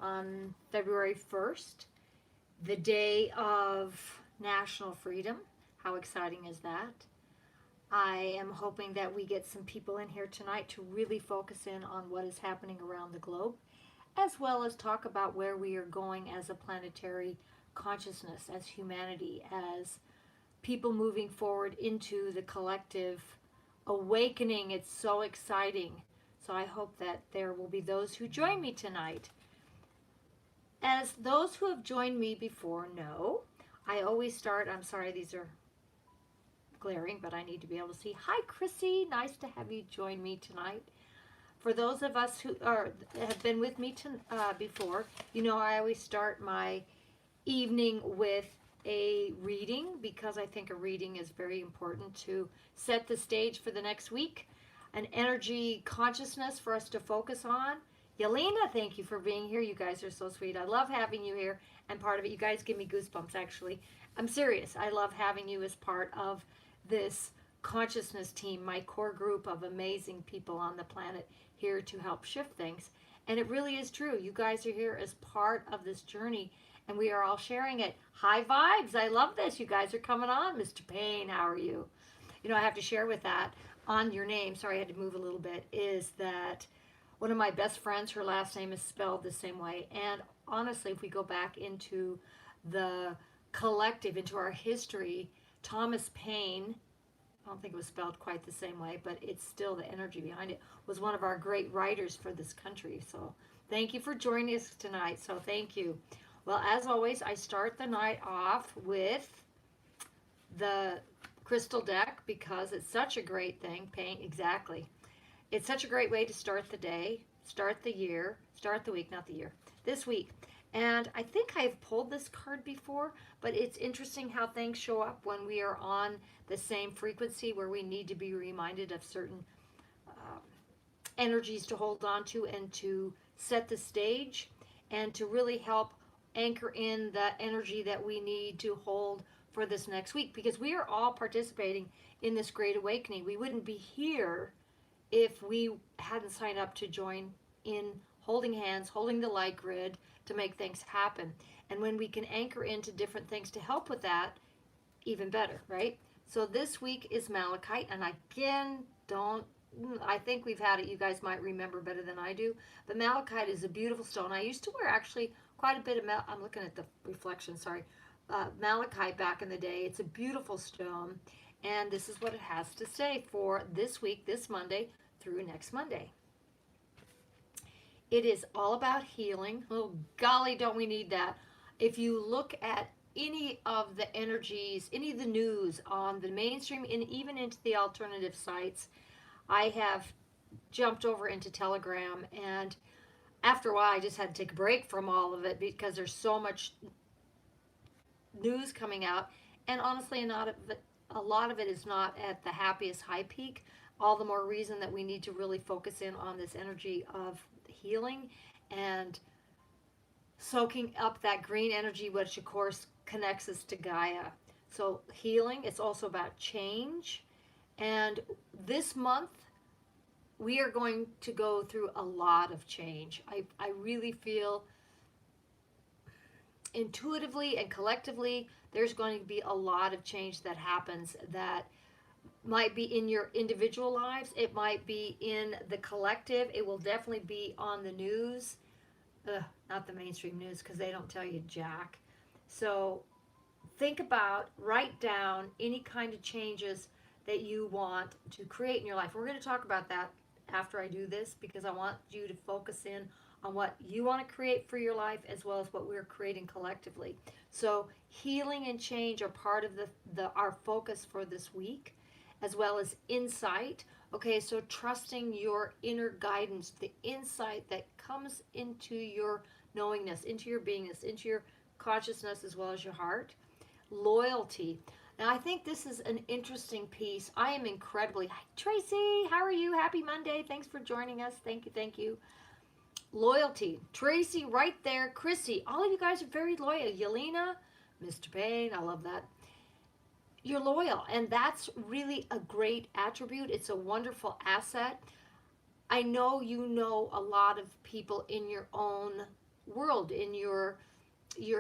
on February 1st, the day of national freedom. How exciting is that? I am hoping that we get some people in here tonight to really focus in on what is happening around the globe, as well as talk about where we are going as a planetary consciousness, as humanity, as people moving forward into the collective awakening. It's so exciting. So I hope that there will be those who join me tonight. As those who have joined me before know, I always start, I'm sorry, these are glaring, but I need to be able to see. Hi, Chrissy. Nice to have you join me tonight. For those of us who have been with me before, you know I always start my evening with a reading because I think a reading is very important to set the stage for the next week, an energy consciousness for us to focus on. Yelena, thank you for being here. You guys are so sweet. I love having you here and part of it. You guys give me goosebumps, actually. I'm serious. I love having you as part of this consciousness team, my core group of amazing people on the planet here to help shift things. And it really is true. You guys are here as part of this journey, and we are all sharing it. High vibes. I love this. You guys are coming on. Mr. Payne, how are you? You know, I have to share with that on your name. Sorry, I had to move a little bit. Is that one of my best friends, her last name is spelled the same way. And honestly, if we go back into the collective, into our history, Thomas Paine, I don't think it was spelled quite the same way, but it's still the energy behind it, was one of our great writers for this country. So thank you for joining us tonight. So thank you. Well, as always, I start the night off with the crystal deck because it's such a great thing. Paint, exactly. It's such a great way to start the day, start the year, start the week, not the year, this week. And I think I've pulled this card before, but it's interesting how things show up when we are on the same frequency where we need to be reminded of certain energies to hold on to and to set the stage and to really help anchor in the energy that we need to hold for this next week, because we are all participating in this great awakening. We wouldn't be here if we hadn't signed up to join in holding hands, holding the light grid to make things happen. And when we can anchor into different things to help with that, even better, right? So this week is Malachite, and again, I think we've had it, you guys might remember better than I do, but Malachite is a beautiful stone. I used to wear actually quite a bit of, I'm looking at the reflection, sorry, Malachite back in the day. It's a beautiful stone, and this is what it has to say for this week, this Monday through next Monday. It is all about healing. Oh, golly, don't we need that? If you look at any of the energies, any of the news on the mainstream and even into the alternative sites, I have jumped over into Telegram, and after a while I just had to take a break from all of it because there's so much news coming out, and honestly a lot of it is not at the happiest high peak. All the more reason that we need to really focus in on this energy of healing and soaking up that green energy, which of course connects us to Gaia. So healing, it's also about change. And this month we are going to go through a lot of change. I really feel intuitively and collectively there's going to be a lot of change that happens that might be in your individual lives. It might be in the collective. It will definitely be on the news. Not the mainstream news, because they don't tell you jack. So think about, write down any kind of changes that you want to create in your life. We're going to talk about that after I do this, because I want you to focus in on what you want to create for your life as well as what we're creating collectively. So healing and change are part of our focus for this week, as well as insight. Okay, so trusting your inner guidance, the insight that comes into your knowingness, into your beingness, into your consciousness as well as your heart. Loyalty. Now I think this is an interesting piece. I am incredibly, hi Tracy, how are you? Happy Monday. Thanks for joining us. Thank you, thank you. Loyalty. Tracy right there. Chrissy, all of you guys are very loyal. Yelena, Mr. Payne, I love that. You're loyal, and that's really a great attribute. It's a wonderful asset. I know you know a lot of people in your own world, in your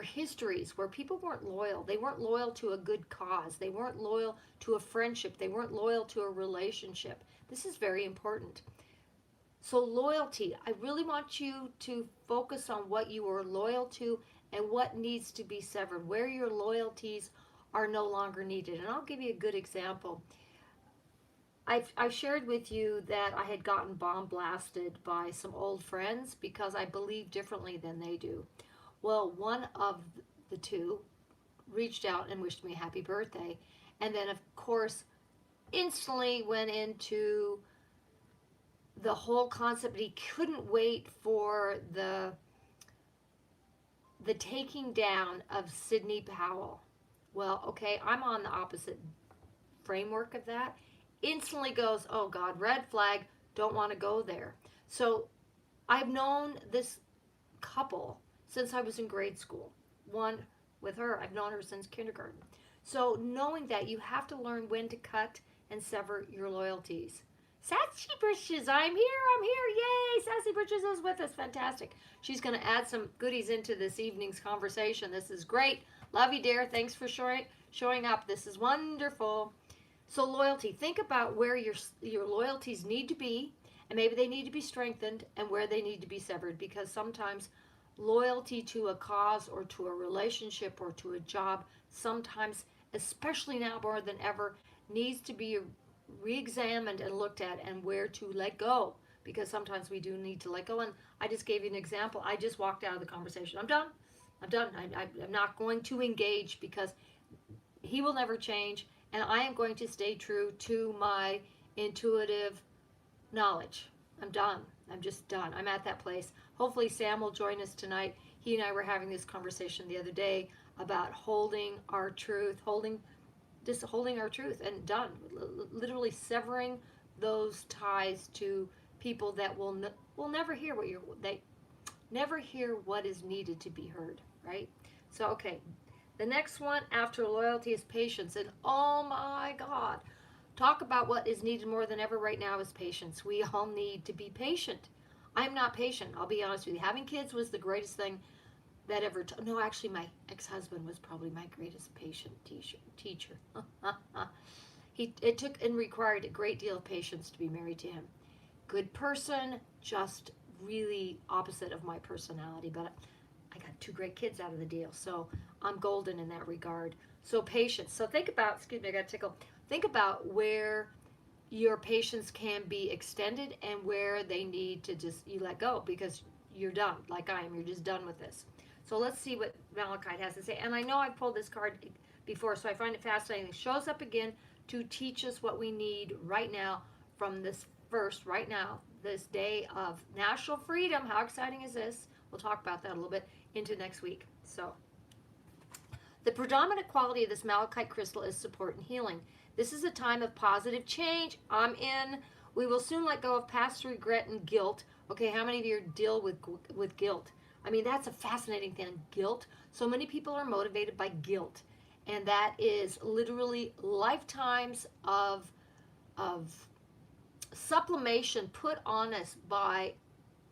histories where people weren't loyal. They weren't loyal to a good cause. They weren't loyal to a friendship. They weren't loyal to a relationship. This is very important. So loyalty, I really want you to focus on what you are loyal to and what needs to be severed, where your loyalties are no longer needed. And I'll give you a good example. I've shared with you that I had gotten bomb blasted by some old friends because I believe differently than they do. Well, one of the two reached out and wished me a happy birthday, and then, of course, instantly went into the whole concept that he couldn't wait for the taking down of Sidney Powell. Well, okay, I'm on the opposite framework of that. Instantly goes, oh God, red flag, don't want to go there. So I've known this couple since I was in grade school. One with her, I've known her since kindergarten. So knowing that, you have to learn when to cut and sever your loyalties. Sassy Britches, I'm here, yay! Sassy Britches is with us, fantastic. She's going to add some goodies into this evening's conversation. This is great. Love you, dear. Thanks for showing up. This is wonderful. So loyalty, think about where your loyalties need to be, and maybe they need to be strengthened, and where they need to be severed, because sometimes loyalty to a cause or to a relationship or to a job, sometimes, especially now more than ever, needs to be re-examined and looked at, and where to let go, because sometimes we do need to let go. And I just gave you an example. I just walked out of the conversation. I'm done. I'm not going to engage, because he will never change, and I am going to stay true to my intuitive knowledge. I'm done. I'm just done. I'm at that place. Hopefully Sam will join us tonight. He and I were having this conversation the other day about holding our truth, holding our truth, and done. Literally severing those ties to people that will never hear they never hear what is needed to be heard, right? So, okay. The next one after loyalty is patience. And oh my God, talk about what is needed more than ever right now is patience. We all need to be patient. I'm not patient. I'll be honest with you. Having kids was the greatest thing that ever. No, actually, my ex-husband was probably my greatest patient teacher. It took and required a great deal of patience to be married to him. Good person, just really opposite of my personality, but I got 2 great kids out of the deal, so I'm golden in that regard. So patience. So think about, excuse me, I got tickled. Think about where your patience can be extended and where they need to you let go, because you're done, like I am. You're just done with this. So let's see what Malachite has to say. And I know I've pulled this card before, so I find it fascinating. It shows up again to teach us what we need right now from this right now, this day of national freedom. How exciting is this? We'll talk about that a little bit into next week. So the predominant quality of this malachite crystal is support and healing. This is a time of positive change. I'm in. We will soon let go of past regret and guilt. Okay, how many of you deal with guilt? I mean, that's a fascinating thing, guilt. So many people are motivated by guilt, and that is literally lifetimes of sublimation put on us by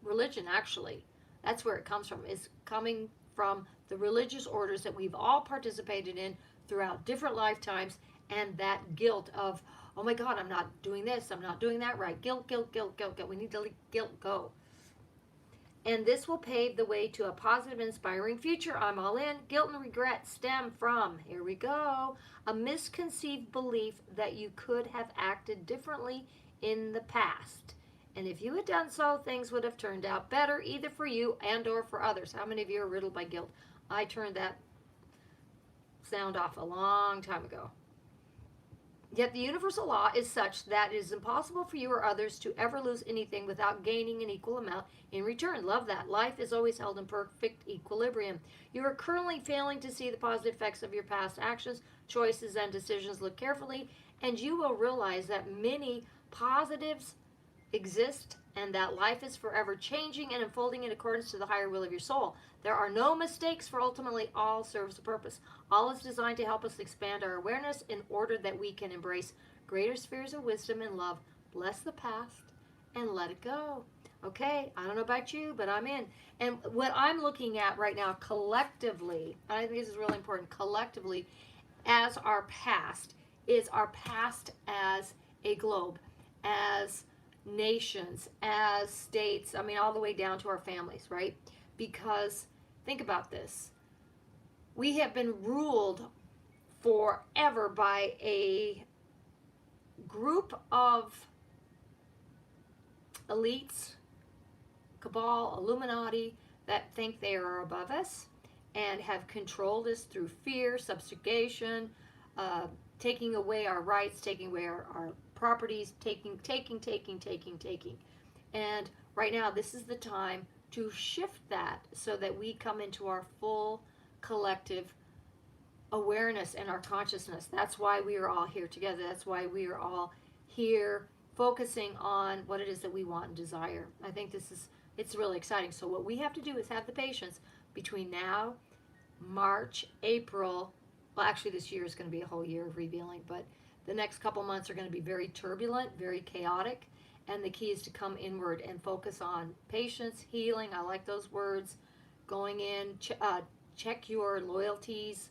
religion. Actually, that's where it comes from. Is coming from the religious orders that we've all participated in throughout different lifetimes, and that guilt of, oh my God, I'm not doing this, I'm not doing that right. Guilt. We need to let guilt go. And this will pave the way to a positive, inspiring future. I'm all in. Guilt and regret stem from, here we go, a misconceived belief that you could have acted differently in the past. And if you had done so, things would have turned out better, either for you and or for others. How many of you are riddled by guilt? I turned that sound off a long time ago. Yet the universal law is such that it is impossible for you or others to ever lose anything without gaining an equal amount in return. Love that. Life is always held in perfect equilibrium. You are currently failing to see the positive effects of your past actions, choices, and decisions. Look carefully, and you will realize that many positives exist, and that life is forever changing and unfolding in accordance to the higher will of your soul. There are no mistakes, for ultimately all serves a purpose. All is designed to help us expand our awareness in order that we can embrace greater spheres of wisdom and love, bless the past, and let it go. Okay, I don't know about you, but I'm in. And what I'm looking at right now collectively, I think this is really important, collectively, as our past, is our past as a globe, as nations, as states, I mean, all the way down to our families, right? Because think about this. We have been ruled forever by a group of elites, cabal, Illuminati, that think they are above us and have controlled us through fear, subjugation, uh, taking away our rights, taking away our properties, taking. And right now, this is the time to shift that so that we come into our full collective awareness and our consciousness. That's why we are all here together. That's why we are all here focusing on what it is that we want and desire. I think it's really exciting. So what we have to do is have the patience between now, March, April. Well, actually this year is going to be a whole year of revealing, but the next couple months are going to be very turbulent, very chaotic, and the key is to come inward and focus on patience, healing. I like those words. Going in, check your loyalties,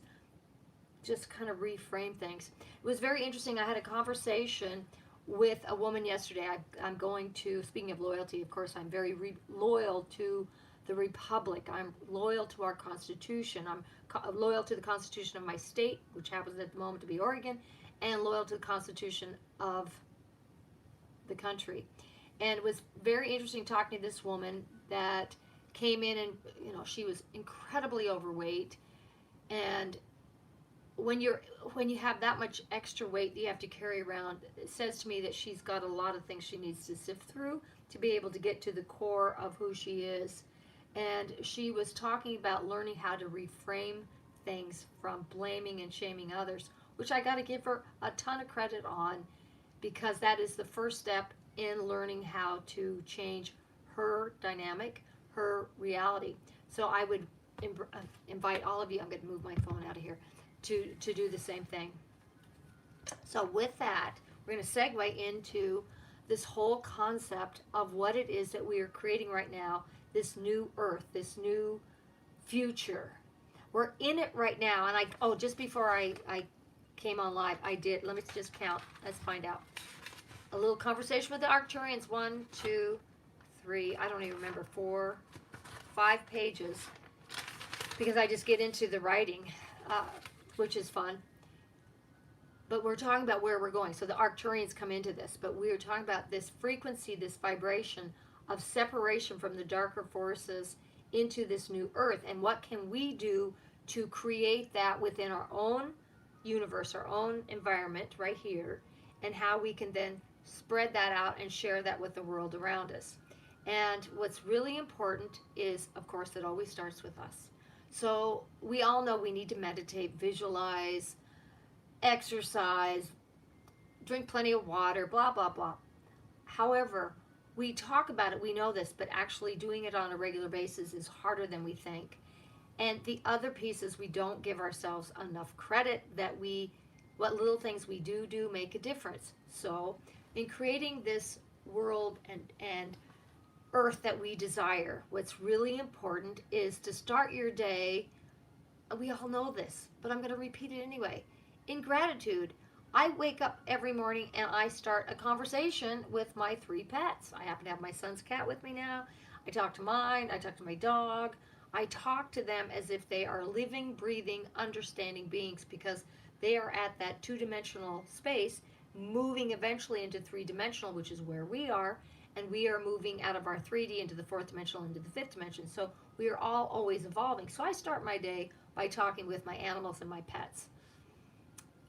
just kind of reframe things. It was very interesting. I had a conversation with a woman yesterday. I'm going to, speaking of loyalty, of course, I'm very loyal to the Republic. I'm loyal to our Constitution. I'm loyal to the Constitution of my state, which happens at the moment to be Oregon, and loyal to the Constitution of the country. And it was very interesting talking to this woman that came in and, she was incredibly overweight. And when you have that much extra weight that you have to carry around, it says to me that she's got a lot of things she needs to sift through to be able to get to the core of who she is. And she was talking about learning how to reframe things from blaming and shaming others, which I got to give her a ton of credit on, because that is the first step in learning how to change her dynamic, her reality. So I would invite all of you, I'm going to move my phone out of here, to do the same thing. So with that, we're going to segue into this whole concept of what it is that we are creating right now, this new earth, this new future. We're in it right now. And just before I came on live, let me just count, let's find out. A little conversation with the Arcturians, 1, 2, 3, I don't even remember, 4, 5 pages, because I just get into the writing, which is fun. But we're talking about where we're going. So the Arcturians come into this, but we're talking about this frequency, this vibration of separation from the darker forces into this new earth. And what can we do to create that within our own universe, our own environment right here, and how we can then spread that out and share that with the world around us. And what's really important is, of course, it always starts with us. So we all know we need to meditate, visualize, exercise, drink plenty of water, blah, blah, blah. However, we talk about it, we know this, but actually doing it on a regular basis is harder than we think. And the other piece is we don't give ourselves enough credit that what little things we do make a difference. So in creating this world and earth that we desire, what's really important is to start your day, we all know this, but I'm going to repeat it anyway, in gratitude. I wake up every morning and I start a conversation with my 3 pets. I happen to have my son's cat with me now. I talk to mine, I talk to my dog. I talk to them as if they are living, breathing, understanding beings, because they are at that 2-dimensional space, moving eventually into 3-dimensional, which is where we are, and we are moving out of our 3D into the 4th dimensional, into the 5th dimension. So we are all always evolving. So I start my day by talking with my animals and my pets.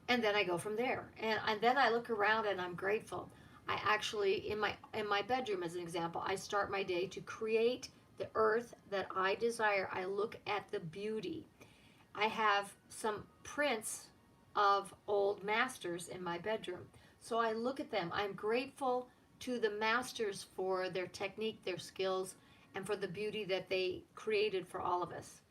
And then I go from there. And then I look around and I'm grateful. I actually, in my bedroom as an example, I start my day to create the earth that I desire. I look at the beauty. I have some prints of old masters in my bedroom. So I look at them. I'm grateful to the masters for their technique, their skills, and for the beauty that they created for all of us.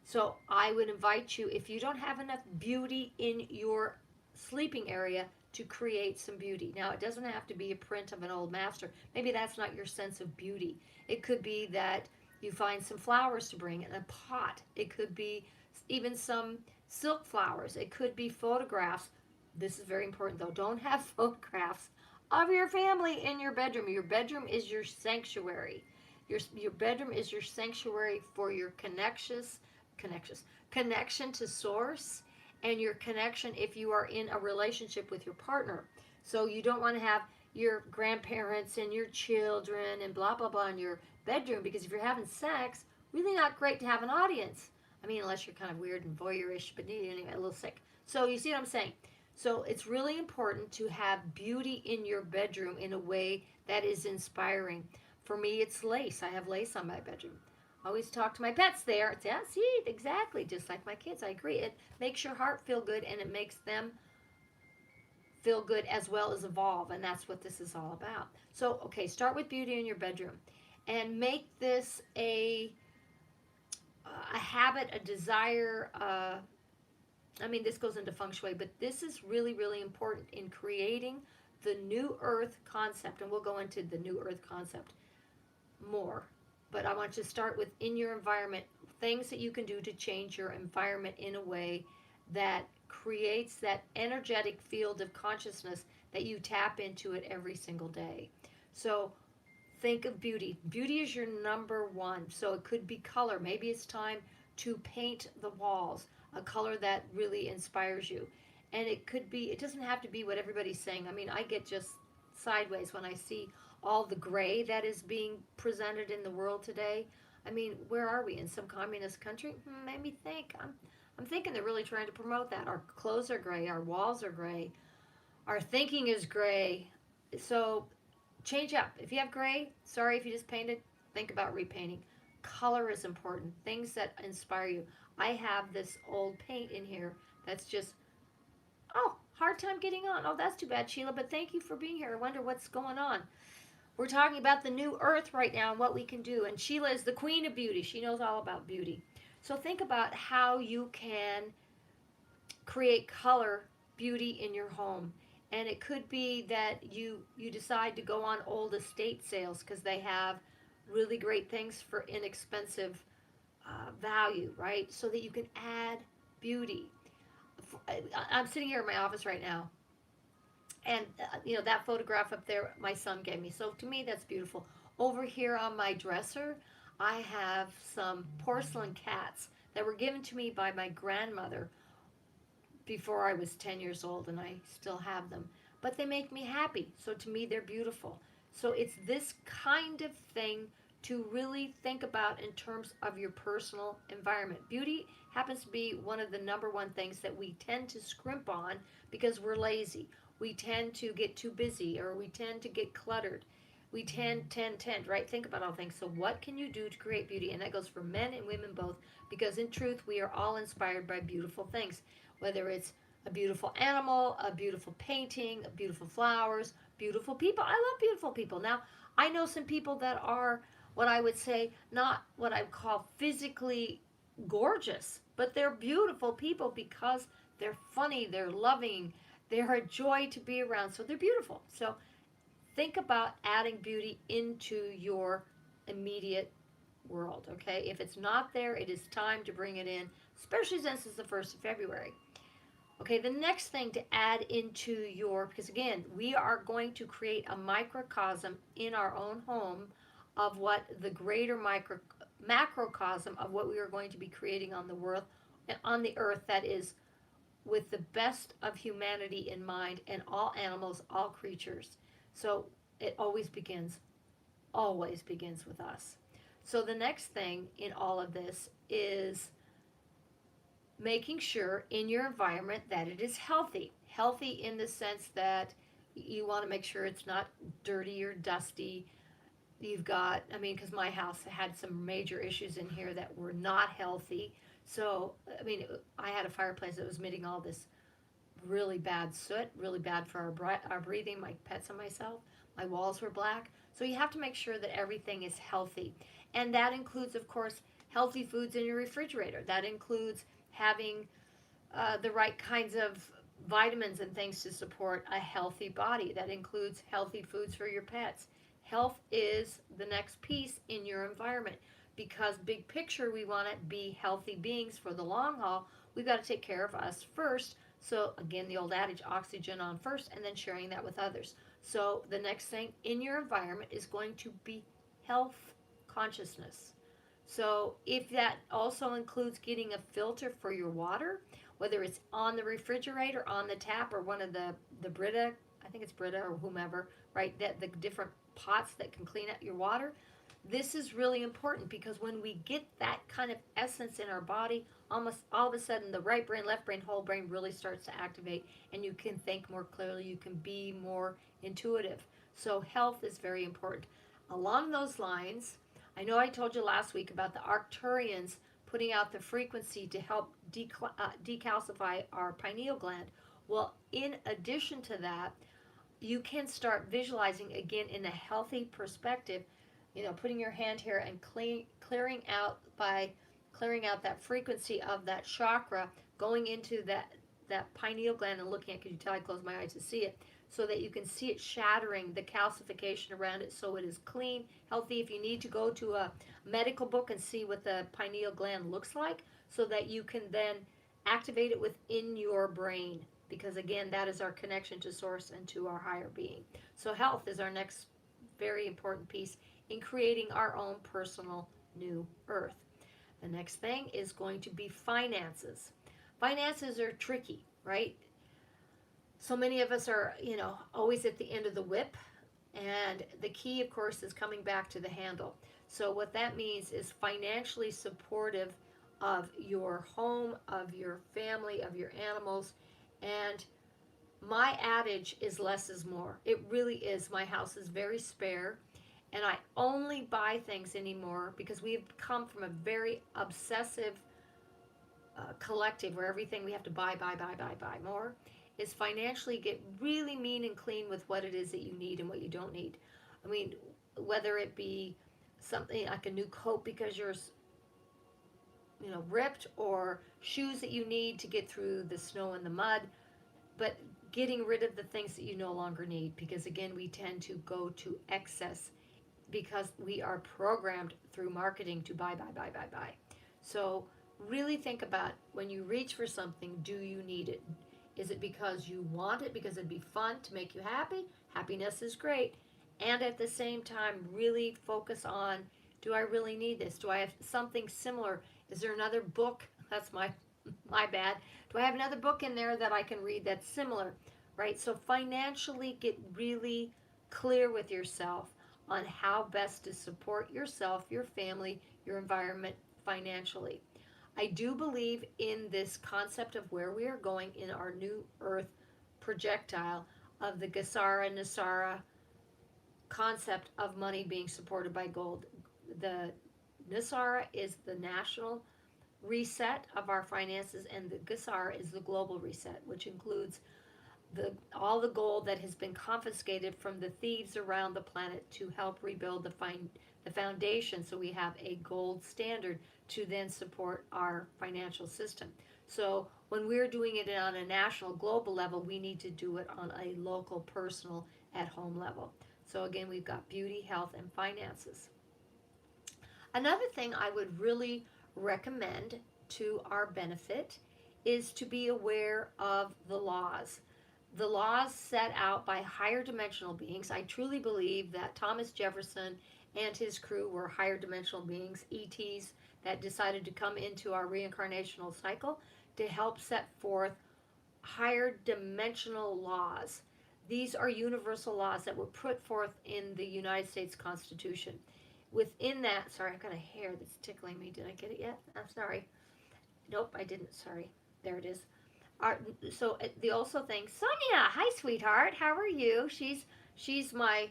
So I would invite you, if you don't have enough beauty in your sleeping area, to create some beauty. Now, it doesn't have to be a print of an old master. Maybe that's not your sense of beauty. It could be that you find some flowers to bring in a pot. It could be even some silk flowers. It could be photographs. This is very important though. Don't have photographs of your family in your bedroom. Your bedroom is your sanctuary. Your bedroom is your sanctuary for your connection to source, and your connection if you are in a relationship with your partner. So you don't want to have your grandparents and your children and blah blah blah in your bedroom, because if you're having sex, really not great to have an audience. I mean, unless you're kind of weird and voyeurish, but anyway, a little sick. So you see what I'm saying? So it's really important to have beauty in your bedroom in a way that is inspiring. For me, it's lace. I have lace on my bedroom. I always talk to my pets there. Yeah, see, exactly, just like my kids. I agree. It makes your heart feel good, and it makes them feel good as well as evolve, and that's what this is all about. So, okay, start with beauty in your bedroom, and make this a habit, a desire. I mean, this goes into feng shui, but this is really, really important in creating the new earth concept, and we'll go into the new earth concept more. But I want you to start with in your environment, things that you can do to change your environment in a way that creates that energetic field of consciousness that you tap into it every single day. So think of beauty. Beauty is your number one. So it could be color. Maybe it's time to paint the walls a color that really inspires you. And it could be, it doesn't have to be what everybody's saying. I mean, I get just sideways when I see all the gray that is being presented in the world today. I mean, where are we? In some communist country? Made me think. I'm thinking they're really trying to promote that. Our clothes are gray. Our walls are gray. Our thinking is gray. So change up. If you have gray, sorry if you just painted, think about repainting. Color is important. Things that inspire you. I have this old paint in here that's just, oh, hard time getting on. Oh, that's too bad, Sheila, but thank you for being here. I wonder what's going on. We're talking about the new earth right now and what we can do. And Sheila is the queen of beauty. She knows all about beauty. So think about how you can create color, beauty in your home. And it could be that you decide to go on old estate sales because they have really great things for inexpensive value, right? So that you can add beauty. I'm sitting here in my office right now, and that photograph up there my son gave me. So to me, that's beautiful. Over here on my dresser, I have some porcelain cats that were given to me by my grandmother before I was 10 years old, and I still have them. But they make me happy. So to me, they're beautiful. So it's this kind of thing to really think about in terms of your personal environment. Beauty happens to be one of the number one things that we tend to scrimp on because we're lazy. We tend to get too busy, or we tend to get cluttered. We tend, right? Think about all things. So what can you do to create beauty? And that goes for men and women both, because in truth, we are all inspired by beautiful things, whether it's a beautiful animal, a beautiful painting, beautiful flowers, beautiful people. I love beautiful people. Now, I know some people that are what I would say, not what I call physically gorgeous, but they're beautiful people because they're funny, they're loving, they're a joy to be around, so they're beautiful. So think about adding beauty into your immediate world, okay? If it's not there, it is time to bring it in, especially since it's the 1st of February. Okay, the next thing to add into your, because again, we are going to create a microcosm in our own home of what the greater macrocosm of what we are going to be creating on the world, on the earth, that is with the best of humanity in mind, and all animals, all creatures. So it always begins with us. So the next thing in all of this is making sure in your environment that it is healthy. Healthy in the sense that you want to make sure it's not dirty or dusty. You've got, I mean, because my house had some major issues in here that were not healthy. So, I mean, I had a fireplace that was emitting all this really bad soot, really bad for our breathing, my pets and myself. My walls were black. So you have to make sure that everything is healthy. And that includes, of course, healthy foods in your refrigerator. That includes having the right kinds of vitamins and things to support a healthy body. That includes healthy foods for your pets. Health is the next piece in your environment because, big picture, we want to be healthy beings for the long haul. We've got to take care of us first. So, again, the old adage, oxygen on first, and then sharing that with others. So, the next thing in your environment is going to be health consciousness. So, if that also includes getting a filter for your water, whether it's on the refrigerator, on the tap, or one of the Brita, I think it's Brita or whomever, right? That the different pots that can clean out your water. This is really important because when we get that kind of essence in our body, almost all of a sudden the right brain, left brain, whole brain really starts to activate, and you can think more clearly, you can be more intuitive. So health is very important. Along those lines, I know I told you last week about the Arcturians putting out the frequency to help decalcify our pineal gland. Well, in addition to that, you can start visualizing again in a healthy perspective, putting your hand here and clearing out by clearing out that frequency of that chakra, going into that pineal gland and looking at, could you tell I close my eyes to see it, so that you can see it shattering the calcification around it so it is clean, healthy. If you need to go to a medical book and see what the pineal gland looks like, so that you can then activate it within your brain, because again, that is our connection to source and to our higher being. So health is our next very important piece in creating our own personal new earth. The next thing is going to be finances. Finances are tricky, right? So many of us are, always at the end of the whip. And the key, of course, is coming back to the handle. So what that means is financially supportive of your home, of your family, of your animals. And my adage is less is more. It really is. My house is very spare. And I only buy things anymore because we've come from a very obsessive collective where everything we have to buy more, is financially get really mean and clean with what it is that you need and what you don't need. I mean, whether it be something like a new coat because you're ripped, or shoes that you need to get through the snow and the mud, but getting rid of the things that you no longer need, because again, we tend to go to excess because we are programmed through marketing to buy. So really think about, when you reach for something, do you need it? Is it because you want it, because it'd be fun to make you happy? Happiness is great. And at the same time, really focus on, do I really need this? Do I have something similar? Is there another book? That's my bad. Do I have another book in there that I can read that's similar? Right? So financially get really clear with yourself on how best to support yourself, your family, your environment financially. I do believe in this concept of where we are going in our new earth projectile of the Gasara Nasara concept of money being supported by gold. The Nasara is the national reset of our finances, and the Gasara is the global reset, which includes all the gold that has been confiscated from the thieves around the planet to help rebuild the foundation, so we have a gold standard to then support our financial system. So when we're doing it on a national, global level, we need to do it on a local, personal, at-home level. So again, we've got beauty, health, and finances. Another thing I would really recommend to our benefit is to be aware of the laws. The laws set out by higher dimensional beings. I truly believe that Thomas Jefferson and his crew were higher dimensional beings, ETs, that decided to come into our reincarnational cycle to help set forth higher dimensional laws. These are universal laws that were put forth in the United States Constitution. Within that, sorry, I've got a hair that's tickling me. Did I get it yet? I'm sorry. Nope, I didn't. Sorry. There it is. So the also thing, Sonia, hi sweetheart, how are you? She's my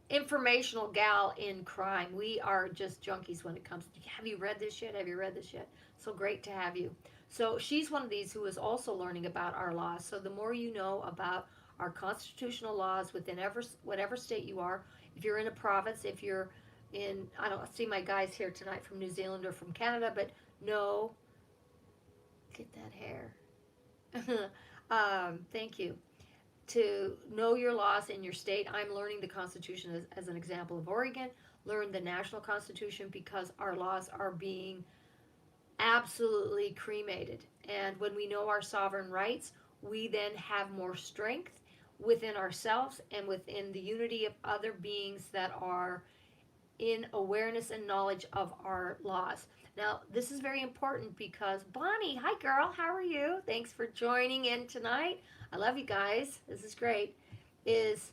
informational gal in crime. We are just junkies when it comes to, have you read this yet? Have you read this yet? So great to have you. So she's one of these who is also learning about our laws. So the more you know about our constitutional laws within whatever state you are, if you're in a province, if you're in, I don't see my guys here tonight from New Zealand or from Canada, but no, get that hair. Thank you. To know your laws in your state, I'm learning the Constitution as an example of Oregon. Learn the national Constitution because our laws are being absolutely cremated. And when we know our sovereign rights, we then have more strength within ourselves and within the unity of other beings that are in awareness and knowledge of our laws. Now, this is very important because Bonnie, hi girl, how are you? Thanks for joining in tonight. I love you guys. This is great. Is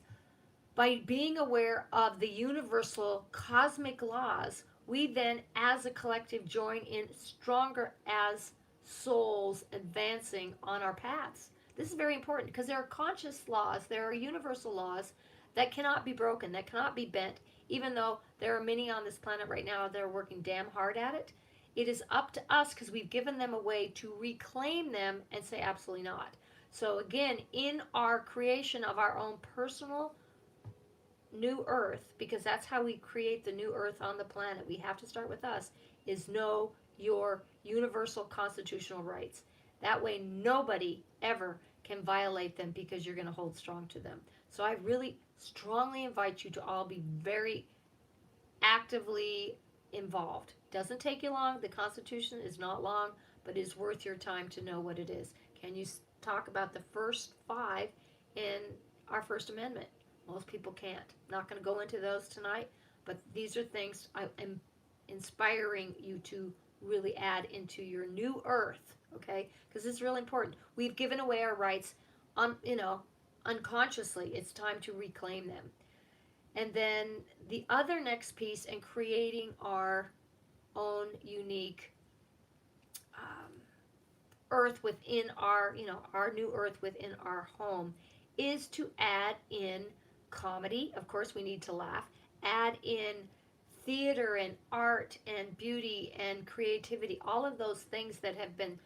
by being aware of the universal cosmic laws, we then, as a collective, join in stronger as souls advancing on our paths. This is very important because there are conscious laws, there are universal laws that cannot be broken, that cannot be bent, even though there are many on this planet right now that are working damn hard at it. It is up to us because we've given them away to reclaim them and say absolutely not. So, again, in our creation of our own personal new earth, because that's how we create the new earth on the planet, we have to start with us, is know your universal constitutional rights. That way nobody ever can violate them because you're going to hold strong to them. So I really strongly invite you to all be very actively involved. Doesn't take you long. The Constitution is not long, but it is worth your time to know what it is. Can you talk about the first five in our First Amendment? Most people can't. Not going to go into those tonight, but these are things I am inspiring you to really add into your new earth, okay? Because it's really important. We've given away our rights, unconsciously. It's time to reclaim them. And then the other next piece in creating our own unique earth within our new earth within our home is to add in comedy. Of course, we need to laugh. Add in theater and art and beauty and creativity, all of those things that have been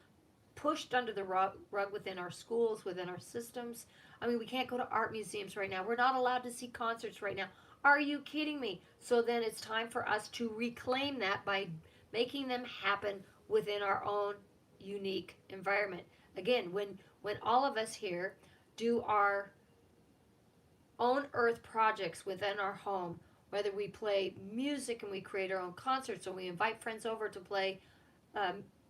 pushed under the rug within our schools, within our systems. I mean, we can't go to art museums right now. We're not allowed to see concerts right now. Are you kidding me? So then it's time for us to reclaim that by making them happen within our own unique environment. Again, when all of us here do our own earth projects within our home, whether we play music and we create our own concerts, or we invite friends over to play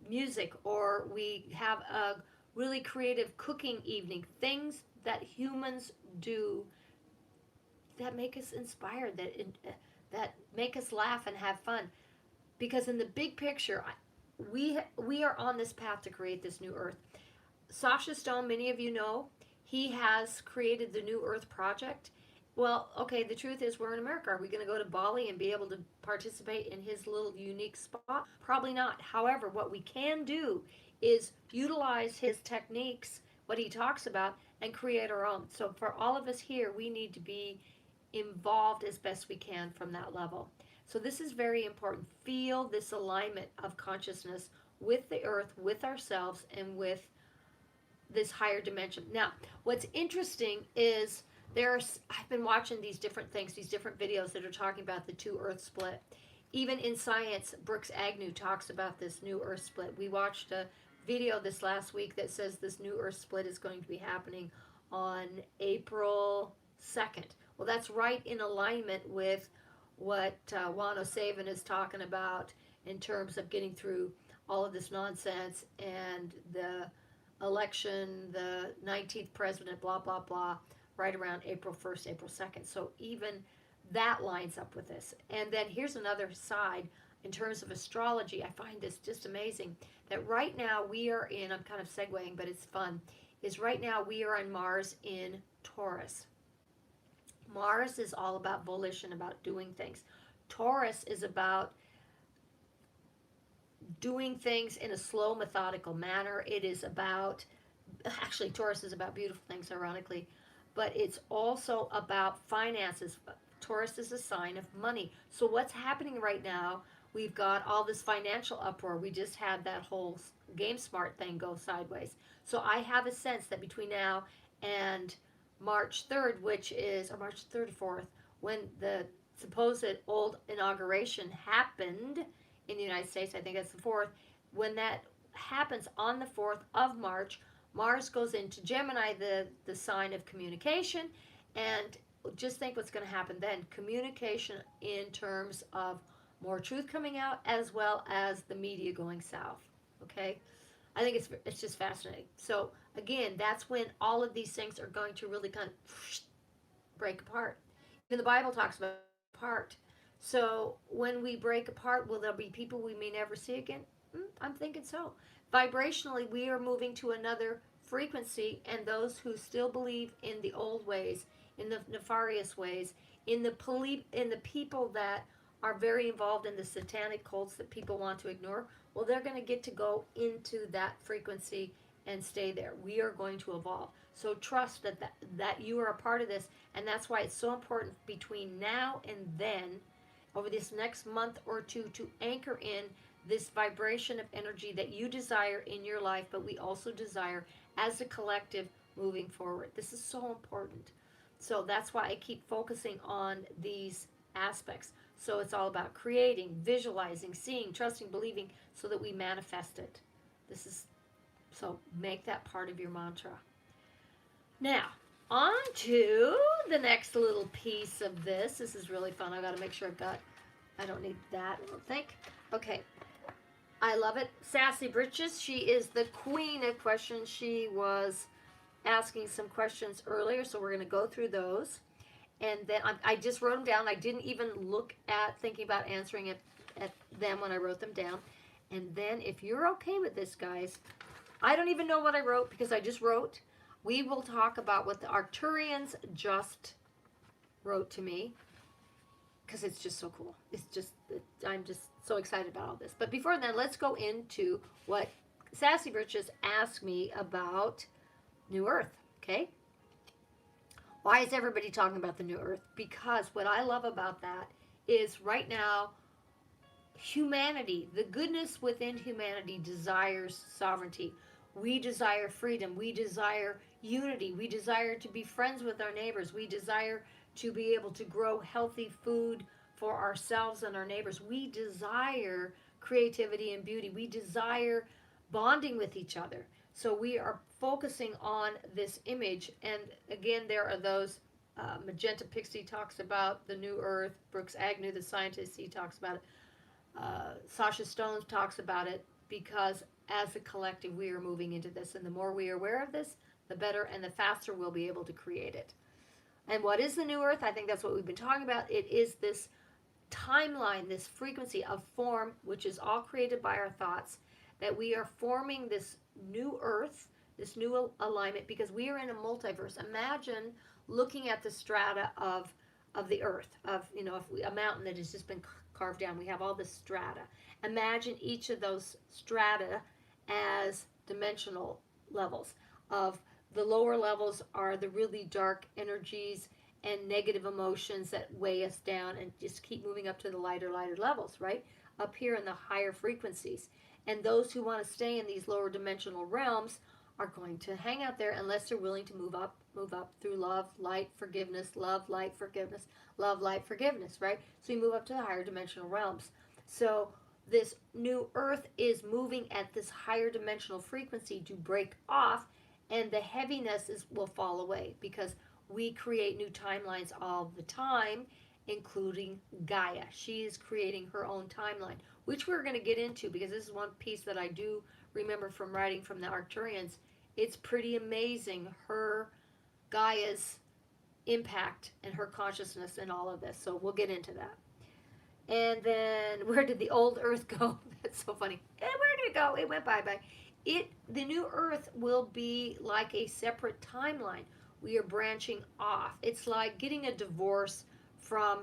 music, or we have a really creative cooking evening, things that humans do that make us inspired, that make us laugh and have fun. Because in the big picture, we are on this path to create this new earth. Sasha Stone, many of you know, he has created the New Earth Project. Well, okay, the truth is we're in America. Are we going to go to Bali and be able to participate in his little unique spot? Probably not. However, what we can do is utilize his techniques, what he talks about, and create our own. So for all of us here, we need to be involved as best we can from that level. So this is very important. Feel this alignment of consciousness with the earth, with ourselves, and with this higher dimension. Now, what's interesting is I've been watching these different things, these different videos that are talking about the two earth split. Even in science, Brooks Agnew talks about this new earth split. We watched a video this last week that says this new earth split is going to be happening on April 2nd. Well, that's right in alignment with what Juan O'Savin is talking about in terms of getting through all of this nonsense and the election, the 19th president, blah, blah, blah, right around April 1st, April 2nd. So even that lines up with this. And then here's another side in terms of astrology. I find this just amazing that right now we are in, I'm kind of segueing, but it's fun, is right now we are on Mars in Taurus. Mars is all about volition, about doing things. Taurus is about doing things in a slow, methodical manner. It is about, actually, Taurus is about beautiful things, ironically, but it's also about finances. Taurus is a sign of money. So what's happening right now, we've got all this financial uproar. We just had that whole GameSmart thing go sideways. So I have a sense that between now and March 3rd, which is, or March 3rd or 4th, when the supposed old inauguration happened in the United States, I think that's the 4th, when that happens on the 4th of March, Mars goes into Gemini, the sign of communication, and just think what's going to happen then. Communication in terms of more truth coming out, as well as the media going south. Okay, I think it's just fascinating. So again, that's when all of these things are going to really kind of break apart. Even the Bible talks about apart. So when we break apart, will there be people we may never see again? I'm thinking so. Vibrationally, we are moving to another frequency, and those who still believe in the old ways, in the nefarious ways, in the people that are very involved in the satanic cults that people want to ignore, well, they're going to get to go into that frequency and stay there. We are going to evolve. So trust that you are a part of this, and that's why it's so important between now and then, over this next month or two, to anchor in this vibration of energy that you desire in your life, but we also desire as a collective moving forward. This is so important. So that's why I keep focusing on these aspects. So it's all about creating, visualizing, seeing, trusting, believing, so that we manifest it. This is so make that part of your mantra. Now, on to the next little piece of this. This is really fun. I got to make sure I don't need that, I don't think. Okay. I love it. Sassy Britches, she is the queen of questions. She was asking some questions earlier, so we're going to go through those. And then I just wrote them down. I didn't even look at thinking about answering it at them when I wrote them down. And then if you're okay with this, guys, I don't even know what I wrote because I just wrote. We will talk about what the Arcturians just wrote to me because it's just so cool. I'm just so excited about all this. But before then, let's go into what Sassy Britches asked me about New Earth, okay? Why is everybody talking about the New Earth? Because what I love about that is right now, humanity, the goodness within humanity desires sovereignty. We desire freedom. We desire unity. We desire to be friends with our neighbors. We desire to be able to grow healthy food for ourselves and our neighbors. We desire creativity and beauty. We desire bonding with each other. So we are focusing on this image. And again, there are those, Magenta Pixie talks about the New Earth. Brooks Agnew, the scientist, he talks about it. Sasha Stone talks about it, because as a collective we are moving into this, and the more we are aware of this, the better and the faster we'll be able to create it. And what is the New Earth? I think that's what we've been talking about. It is this timeline, this frequency of form, which is all created by our thoughts, that we are forming this new Earth, this new alignment, because we are in a multiverse. Imagine looking at the strata of the Earth, of, a mountain that has just been carved down. We have all this strata. Imagine each of those strata as dimensional levels. Of the lower levels are the really dark energies and negative emotions that weigh us down, and just keep moving up to the lighter levels, right? Up here in the higher frequencies. And those who want to stay in these lower dimensional realms are going to hang out there unless they're willing to move up through love, light, forgiveness, love, light, forgiveness, love, light, forgiveness, right? So you move up to the higher dimensional realms. So this new Earth is moving at this higher dimensional frequency to break off, and the heaviness will fall away, because we create new timelines all the time, including Gaia. She is creating her own timeline, which we're going to get into, because this is one piece that I do remember from writing from the Arcturians. It's pretty amazing, Gaia's impact and her consciousness in all of this. So we'll get into that. And then, where did the old Earth go? That's so funny. And where did it go? It went bye-bye. The new Earth will be like a separate timeline. We are branching off. It's like getting a divorce from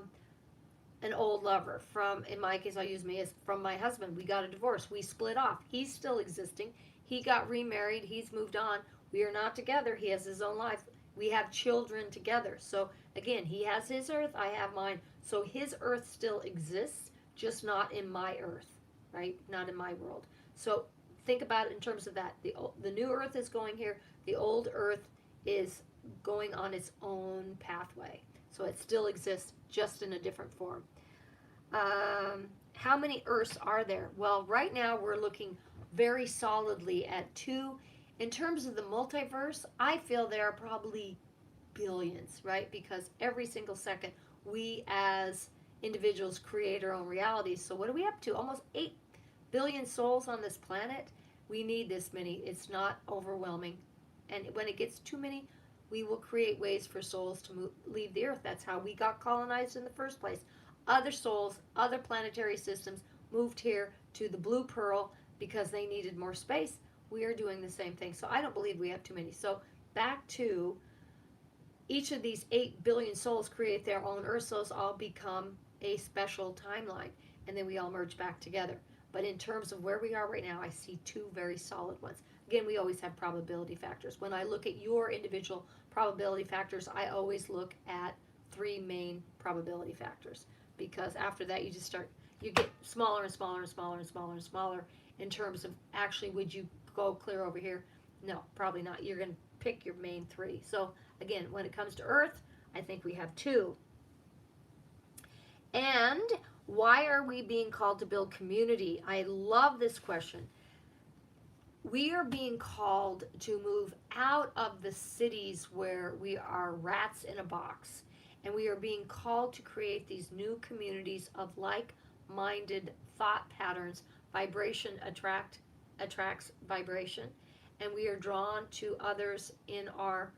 an old lover. In my case, I'll use me as from my husband. We got a divorce. We split off. He's still existing. He got remarried. He's moved on. We are not together. He has his own life. We have children together. So again, he has his Earth. I have mine. So his Earth still exists, just not in my Earth, right? Not in my world. So think about it in terms of that. The new Earth is going here. The old Earth is going on its own pathway. So it still exists, just in a different form. How many Earths are there? Well, right now we're looking very solidly at 2 In terms of the multiverse, I feel there are probably billions, right? Because every single second, we as individuals create our own realities. So what are we up to? Almost 8 billion souls on this planet. We need this many. It's not overwhelming. And when it gets too many, we will create ways for souls to leave the earth. That's how we got colonized in the first place. Other souls, other planetary systems moved here to the blue pearl because they needed more space. We are doing the same thing. So I don't believe we have too many. So back to each of these 8 billion souls create their own earth, souls all become a special timeline, and then we all merge back together. But in terms of where we are right now, I see 2 very solid ones. Again, we always have probability factors. When I look at your individual probability factors, I always look at 3 main probability factors, because after that you get smaller and smaller and smaller and smaller and smaller in terms of actually, would you go clear over here? No, probably not. You're going to pick your main 3. So again, when it comes to Earth, I think we have 2. And why are we being called to build community? I love this question. We are being called to move out of the cities where we are rats in a box. And we are being called to create these new communities of like-minded thought patterns. Vibration attracts vibration. And we are drawn to others in our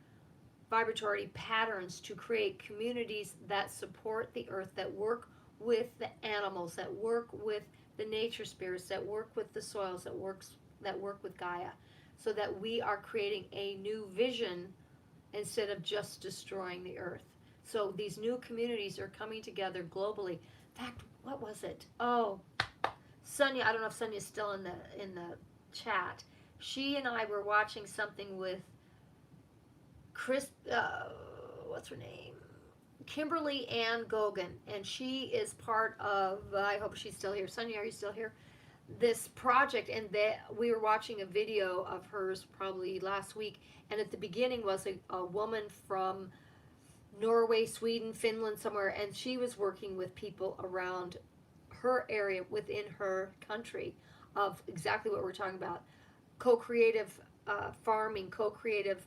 vibratory patterns to create communities that support the earth, that work with the animals, that work with the nature spirits, that work with the soils, that work with Gaia, so that we are creating a new vision instead of just destroying the earth. So these new communities are coming together globally. In fact, what was it? Oh, Sonia, I don't know if Sonia's still in the chat. She and I were watching something with what's her name? Kimberly Ann Gogan, and she is part of, I hope she's still here. Sonia, are you still here? This project, and we were watching a video of hers probably last week, and at the beginning was a woman from Norway, Sweden, Finland, somewhere, and she was working with people around her area within her country of exactly what we're talking about. Co-creative farming, co-creative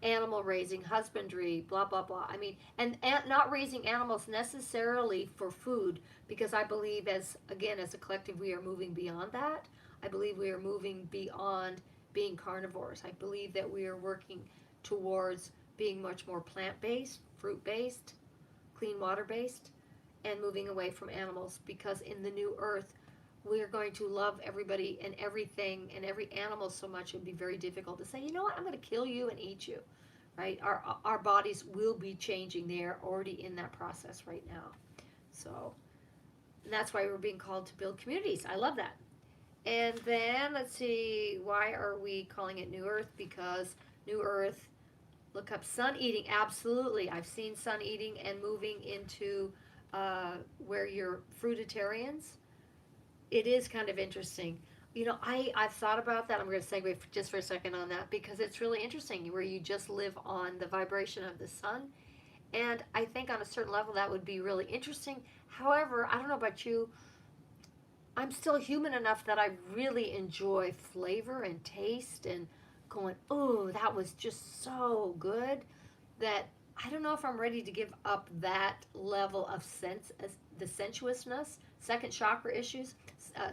animal raising, husbandry, blah, blah, blah. I mean, and not raising animals necessarily for food, because I believe as a collective, we are moving beyond that. I believe we are moving beyond being carnivores. I believe that we are working towards being much more plant-based, fruit-based, clean water-based, and moving away from animals, because in the new earth, we are going to love everybody and everything and every animal so much it would be very difficult to say, you know what, I'm going to kill you and eat you, right? Our bodies will be changing. They are already in that process right now. So that's why we're being called to build communities. I love that. And then let's see, why are we calling it New Earth? Because New Earth, look up sun eating. Absolutely. I've seen sun eating and moving into where you're fruitarians. It is kind of interesting. You know, I've thought about that. I'm going to segue just for a second on that, because it's really interesting where you just live on the vibration of the sun. And I think on a certain level that would be really interesting. However, I don't know about you, I'm still human enough that I really enjoy flavor and taste and going, oh, that was just so good, that I don't know if I'm ready to give up that level of the sensuousness. Second chakra issues.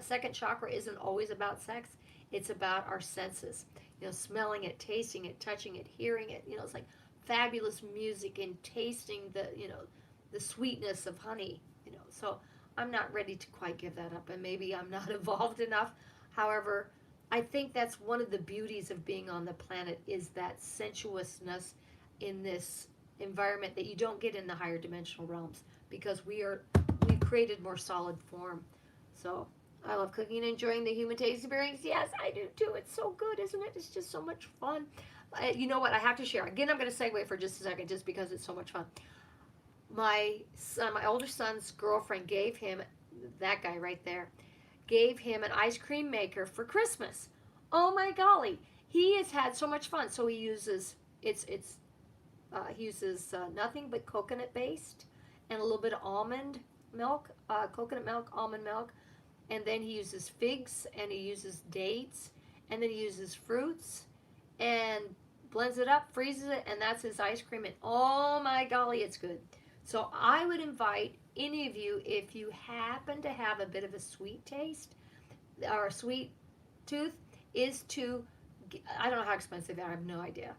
Second chakra isn't always about sex. It's about our senses. You know, smelling it, tasting it, touching it, hearing it. You know, it's like fabulous music and tasting the sweetness of honey. You know, so I'm not ready to quite give that up, and maybe I'm not evolved enough. However, I think that's one of the beauties of being on the planet, is that sensuousness in this environment that you don't get in the higher dimensional realms, because we've created more solid form. So I love cooking and enjoying the human taste experience. Yes, I do too. It's so good, isn't it? It's just so much fun. You know what? I have to share. Again, I'm going to segue for just a second, just because it's so much fun. My older son's girlfriend gave him, that guy right there, gave him an ice cream maker for Christmas. Oh my golly. He has had so much fun. So he uses, he uses nothing but coconut based and a little bit of almond milk, coconut milk, almond milk, and then he uses figs, and he uses dates, and then he uses fruits, and blends it up, freezes it, and that's his ice cream. And oh my golly, it's good. So I would invite any of you, if you happen to have a bit of a sweet taste or a sweet tooth, is to, I don't know how expensive they are, I have no idea.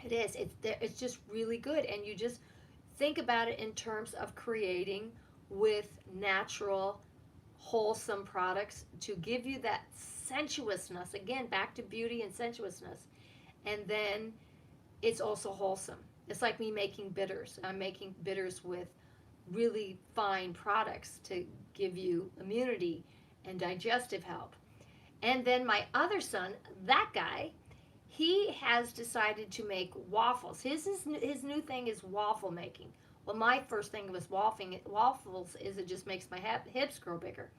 It is. It's just really good, and you just think about it in terms of creating with natural, wholesome products to give you that sensuousness. Again, back to beauty and sensuousness, and then it's also wholesome. It's like me making bitters. I'm making bitters with really fine products to give you immunity and digestive help. And then my other son, that guy, he has decided to make waffles. His new thing is waffle making. Well, my first thing was waffles is it just makes my hips grow bigger.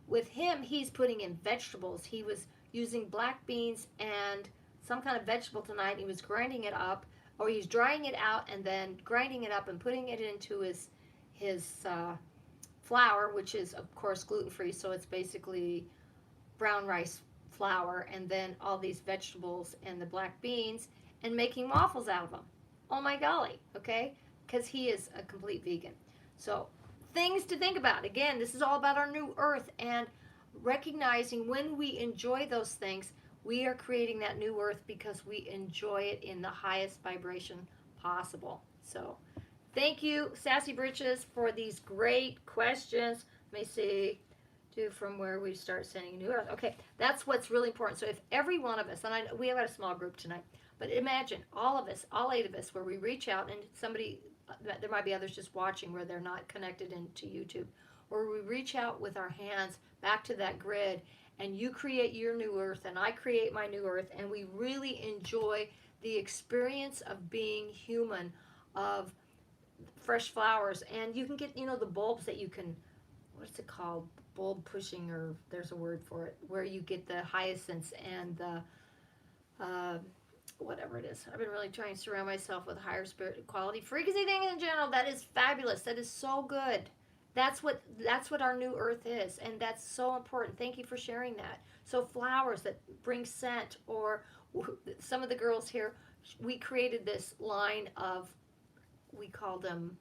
With him, he's putting in vegetables. He was using black beans and some kind of vegetable tonight. He was grinding it up, or he's drying it out and then grinding it up and putting it into his flour, which is of course gluten-free. So it's basically brown rice flour and then all these vegetables and the black beans and making waffles out of them. Oh my golly, okay? Because he is a complete vegan. So things to think about. Again, this is all about our new earth and recognizing when we enjoy those things, we are creating that new earth because we enjoy it in the highest vibration possible. So thank you, Sassy Britches, for these great questions. Let me see. From where we start sending new earth. Okay, that's what's really important. So if every one of us, and we have a small group tonight, but imagine all of us, all 8 of us, where we reach out and somebody, there might be others just watching where they're not connected into YouTube, or we reach out with our hands back to that grid and you create your new earth and I create my new earth and we really enjoy the experience of being human, of fresh flowers. And you can get, the bulbs that you can, what's it called? Bulb pushing, or there's a word for it, where you get the hyacinths and the whatever it is. I've been really trying to surround myself with higher spirit quality frequency things in general. That is fabulous. That is so good. That's what our new earth is, and that's so important. Thank you for sharing that. So flowers that bring scent, or some of the girls here, we created this line of, we call them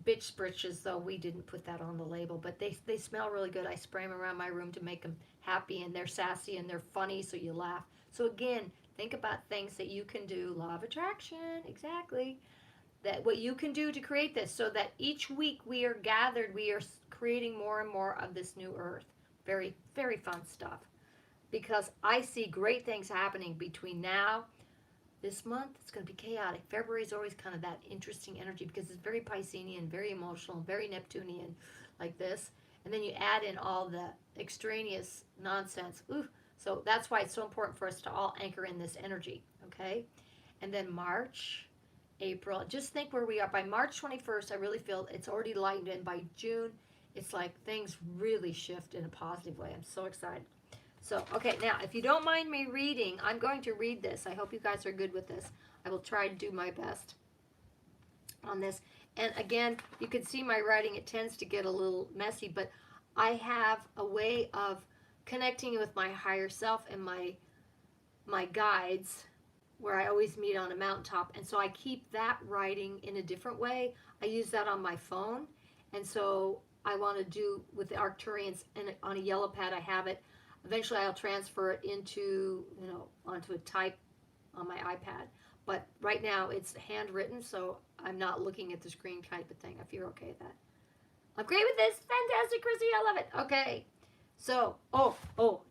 bitch britches, though we didn't put that on the label, but they smell really good. I spray them around my room to make them happy, and they're sassy and they're funny, so you laugh. So again, think about things that you can do. Law of attraction, exactly. That what you can do to create this, so that each week we are gathered, we are creating more and more of this new earth. Very, very fun stuff. Because I see great things happening between now. This month, it's going to be chaotic. February is always kind of that interesting energy because it's very Piscean, very emotional, very Neptunian, like this. And then you add in all the extraneous nonsense. Ooh. So that's why it's so important for us to all anchor in this energy, okay? And then March, April, just think where we are. By March 21st, I really feel it's already lightened in. By June, it's like things really shift in a positive way. I'm so excited. So, okay, now, if you don't mind me reading, I'm going to read this. I hope you guys are good with this. I will try to do my best on this. And again, you can see my writing. It tends to get a little messy, but I have a way of connecting with my higher self and my guides, where I always meet on a mountaintop. And so I keep that writing in a different way. I use that on my phone. And so I want to do with the Arcturians, and on a yellow pad I have it. Eventually I'll transfer it into, onto a type on my iPad. But right now it's handwritten, so I'm not looking at the screen type of thing, if you're okay with that. I'm great with this. Fantastic, Chrissy. I love it. Okay. So, oh,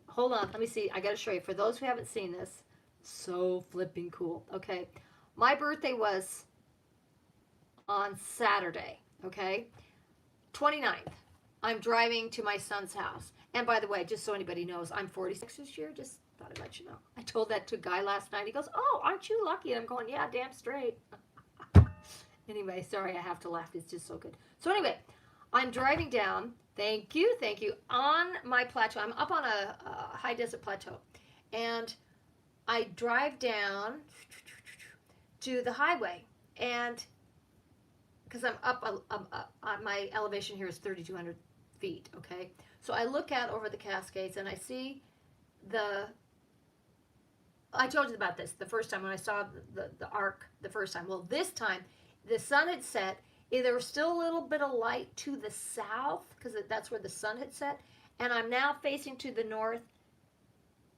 hold on. Let me see. I got to show you. For those who haven't seen this, so flipping cool. Okay. My birthday was on Saturday, okay? 29th. I'm driving to my son's house. And by the way, just so anybody knows, I'm 46 this year. Just thought I'd let you know. I told that to a guy last night. He goes, oh, aren't you lucky? And I'm going, yeah, damn straight. Anyway, sorry, I have to laugh. It's just so good. So anyway, I'm driving down. Thank you, on my plateau. I'm up on a high desert plateau. And I drive down to the highway. And because I'm up, my elevation here is 3,200 feet, okay? So I look out over the Cascades and I see the I told you about this the first time when I saw the arc the first time. Well, this time the sun had set. There was still a little bit of light to the south because that's where the sun had set. And I'm now facing to the north.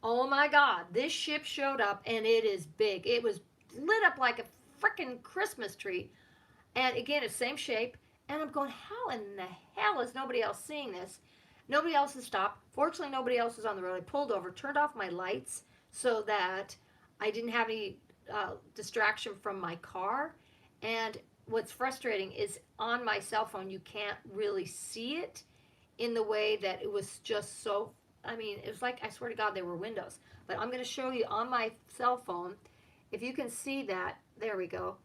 Oh my God, this ship showed up and it is big. It was lit up like a freaking Christmas tree. And again, it's same shape. And I'm going, how in the hell is nobody else seeing this? Nobody else has stopped. Fortunately, nobody else was on the road. I pulled over, turned off my lights so that I didn't have any distraction from my car. And what's frustrating is on my cell phone, you can't really see it in the way that it was just so, I mean, it was like, I swear to God, there were windows. But I'm going to show you on my cell phone, if you can see that, there we go.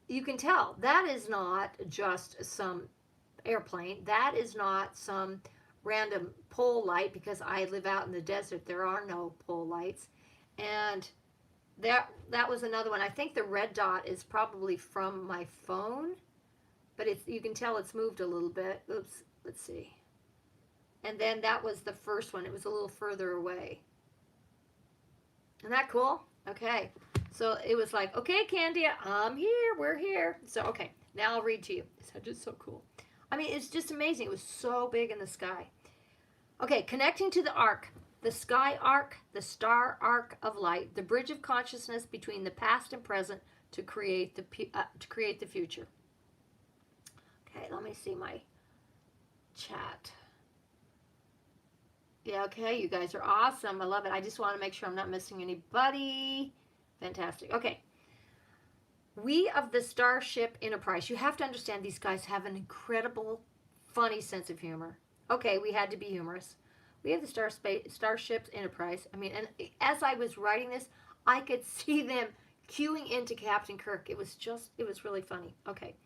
You can tell that is not just some airplane. That is not some random pole light because I live out in the desert. There are no pole lights. And that was another one. I think the red dot is probably from my phone, but you can tell it's moved a little bit. Oops, let's see. And then that was the first one. It was a little further away. Isn't that cool? Okay. So it was like, okay, Candia, I'm here. We're here. So, okay, now I'll read to you. It's just so cool. I mean, it's just amazing. It was so big in the sky. Okay, connecting to the arc, the sky arc, the star arc of light, the bridge of consciousness between the past and present to create the future. Okay, let me see my chat. Yeah, okay, you guys are awesome. I love it. I just want to make sure I'm not missing anybody. Fantastic. Okay. We of the Starship Enterprise. You have to understand these guys have an incredible, funny sense of humor. Okay, we had to be humorous. We have the Starship Enterprise. I mean, and as I was writing this, I could see them queuing into Captain Kirk. It was really funny. Okay,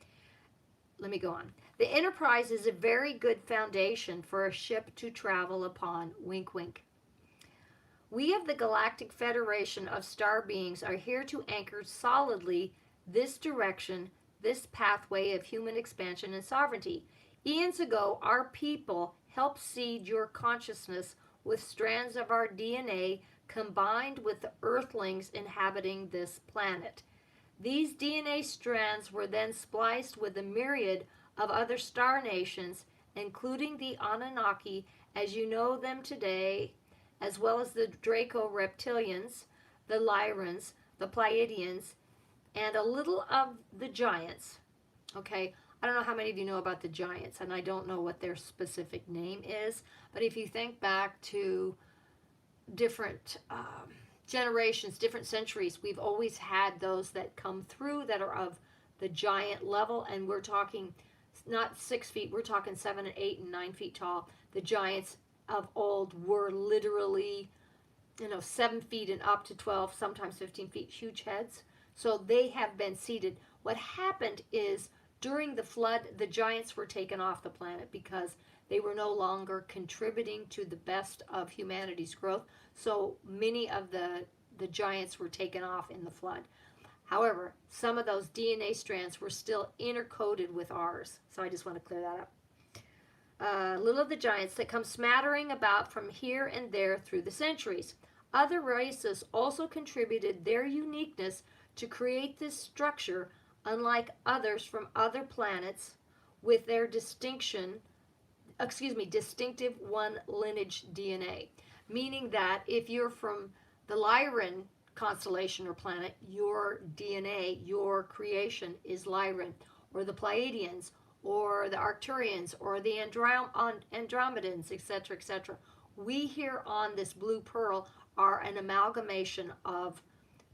let me go on. The Enterprise is a very good foundation for a ship to travel upon. Wink, wink. We of the Galactic Federation of Star Beings are here to anchor solidly this direction, this pathway of human expansion and sovereignty. Eons ago, our people helped seed your consciousness with strands of our DNA combined with the Earthlings inhabiting this planet. These DNA strands were then spliced with a myriad of other star nations, including the Anunnaki as you know them today, as well as the Draco reptilians, the Lyrans, the Pleiadians, and a little of the giants. Okay, I don't know how many of you know about the giants, and I don't know what their specific name is, but if you think back to different generations, different centuries, we've always had those that come through that are of the giant level, and we're talking not 6 feet, we're talking 7 and 8 and 9 feet tall. The giants of old were literally, 7 feet and up to 12, sometimes 15 feet, huge heads. So they have been seeded. What happened is during the flood, the giants were taken off the planet because they were no longer contributing to the best of humanity's growth. So many of the giants were taken off in the flood. However, some of those DNA strands were still intercoded with ours. So I just want to clear that up. Little of the giants that come smattering about from here and there through the centuries. Other races also contributed their uniqueness to create this structure, unlike others from other planets, with their distinctive one lineage DNA. Meaning that if you're from the Lyran constellation or planet, your DNA, your creation is Lyran, or the Pleiadians, or the Arcturians, or the Andromedans, etc., etc. We here on this blue pearl are an amalgamation of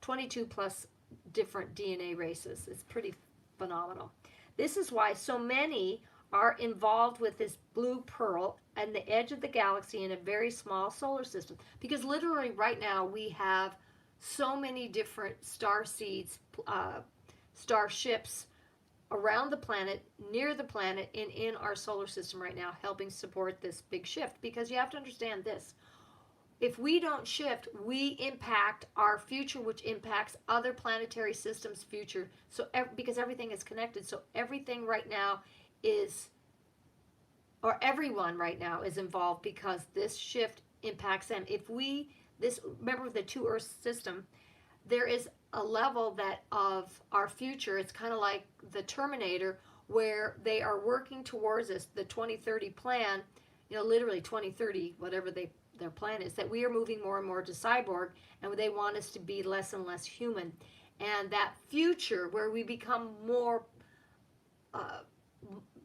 22 plus different DNA races. It's pretty phenomenal. This is why so many are involved with this blue pearl and the edge of the galaxy in a very small solar system. Because literally right now we have so many different star seeds, starships around the planet, near the planet, and in our solar system right now, helping support this big shift. Because you have to understand this. If we don't shift, we impact our future, which impacts other planetary systems' future. So, because everything is connected, so everything right now is, or everyone right now is involved because this shift impacts them. If we this, remember the two Earth system, there is a level that of our future, it's kind of like the Terminator, where they are working towards this, the 2030 plan, literally 2030, whatever their plan is, that we are moving more and more to cyborg, and they want us to be less and less human. And that future where we become more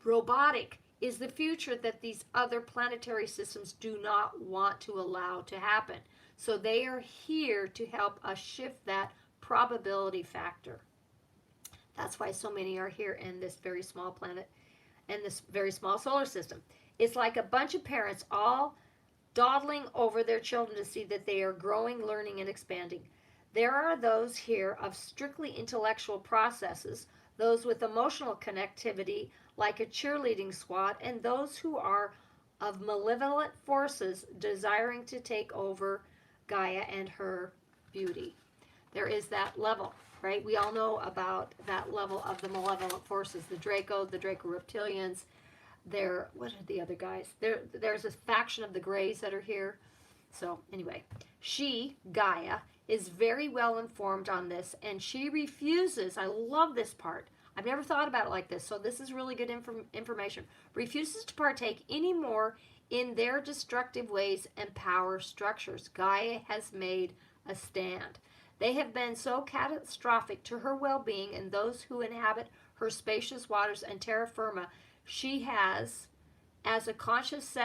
robotic is the future that these other planetary systems do not want to allow to happen. So they are here to help us shift that probability factor. That's why so many are here in this very small planet and this very small solar system. It's like a bunch of parents all dawdling over their children to see that they are growing, learning, and expanding. There are those here of strictly intellectual processes, those with emotional connectivity like a cheerleading squad, and those who are of malevolent forces desiring to take over Gaia and her beauty. There is that level, right? We all know about that level of the malevolent forces, the Draco reptilians. What are the other guys? There's a faction of the Greys that are here. So anyway, she, Gaia, is very well informed on this, and she refuses, I love this part, I've never thought about it like this, so this is really good information, refuses to partake anymore in their destructive ways and power structures. Gaia has made a stand. They have been so catastrophic to her well-being and those who inhabit her spacious waters and terra firma. She has, as a conscious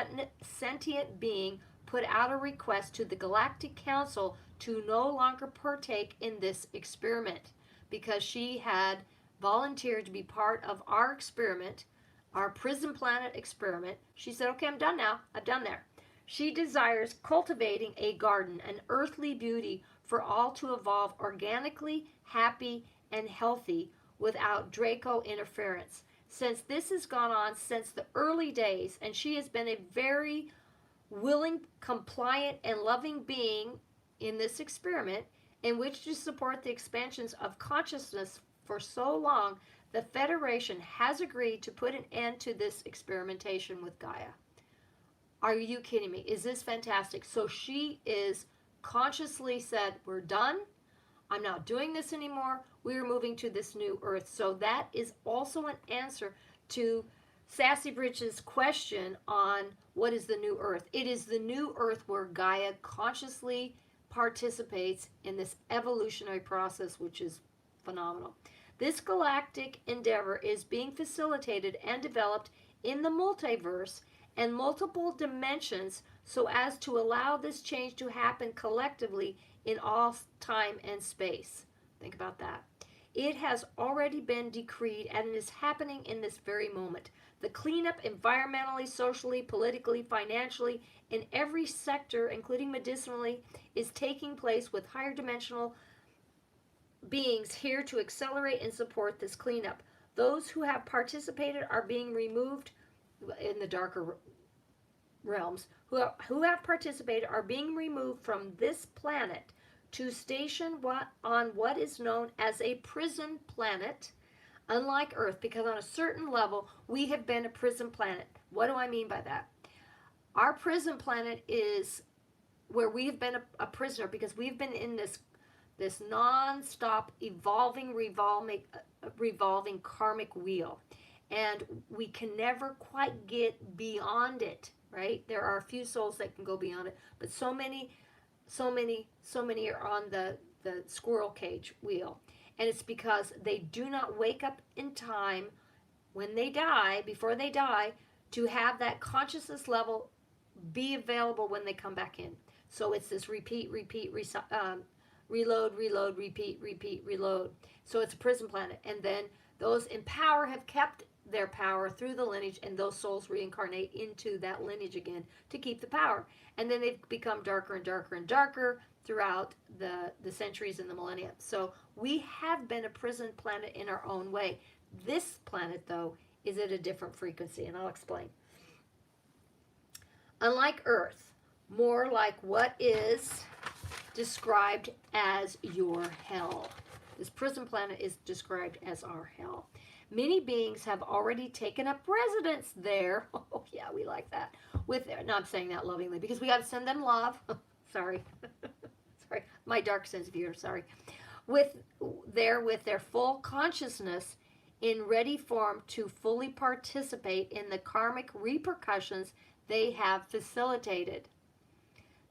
sentient being, put out a request to the Galactic Council to no longer partake in this experiment, because she had volunteered to be part of our experiment, our prison planet experiment. She said, okay, I'm done now. I'm done there. She desires cultivating a garden, an earthly beauty for all to evolve organically, happy, and healthy without Draco interference. Since this has gone on since the early days, and she has been a very willing, compliant, and loving being in this experiment in which to support the expansions of consciousness for so long, the Federation has agreed to put an end to this experimentation with Gaia. Are you kidding me? Is this fantastic? So she is consciously said, we're done. I'm not doing this anymore. We're moving to this new Earth. So that is also an answer to Sassy Bridge's question on what is the new Earth. It is the new Earth where Gaia consciously participates in this evolutionary process, which is phenomenal. This galactic endeavor is being facilitated and developed in the multiverse and multiple dimensions so as to allow this change to happen collectively in all time and space. Think about that. It has already been decreed and is happening in this very moment. The cleanup environmentally, socially, politically, financially, in every sector, including medicinally, is taking place with higher dimensional beings here to accelerate and support this cleanup. Those who have participated are being removed in the darker realms. Who have participated are being removed from this planet to station on what is known as a prison planet, unlike Earth, because on a certain level we have been a prison planet. What do I mean by that? Our prison planet is where we have been a prisoner because we've been in this non-stop evolving, revolving karmic wheel, and we can never quite get beyond it, right? There are a few souls that can go beyond it, but so many are on the squirrel cage wheel. And it's because they do not wake up in time when they die, before they die, to have that consciousness level be available when they come back in. So it's this repeat, reload, repeat, reload. So it's a prison planet. And then those in power have kept their power through the lineage, and those souls reincarnate into that lineage again to keep the power. And then they've become darker and darker and darker throughout the centuries and the millennia. So we have been a prison planet in our own way. This planet, though, is at a different frequency, and I'll explain. Unlike Earth, more like what is described as your hell. This prison planet is described as our hell. Many beings have already taken up residence there. Oh, yeah, we like that. No, I'm saying that lovingly because we got to send them love. Sorry. my dark sense of humor, sorry, with their full consciousness in ready form to fully participate in the karmic repercussions they have facilitated.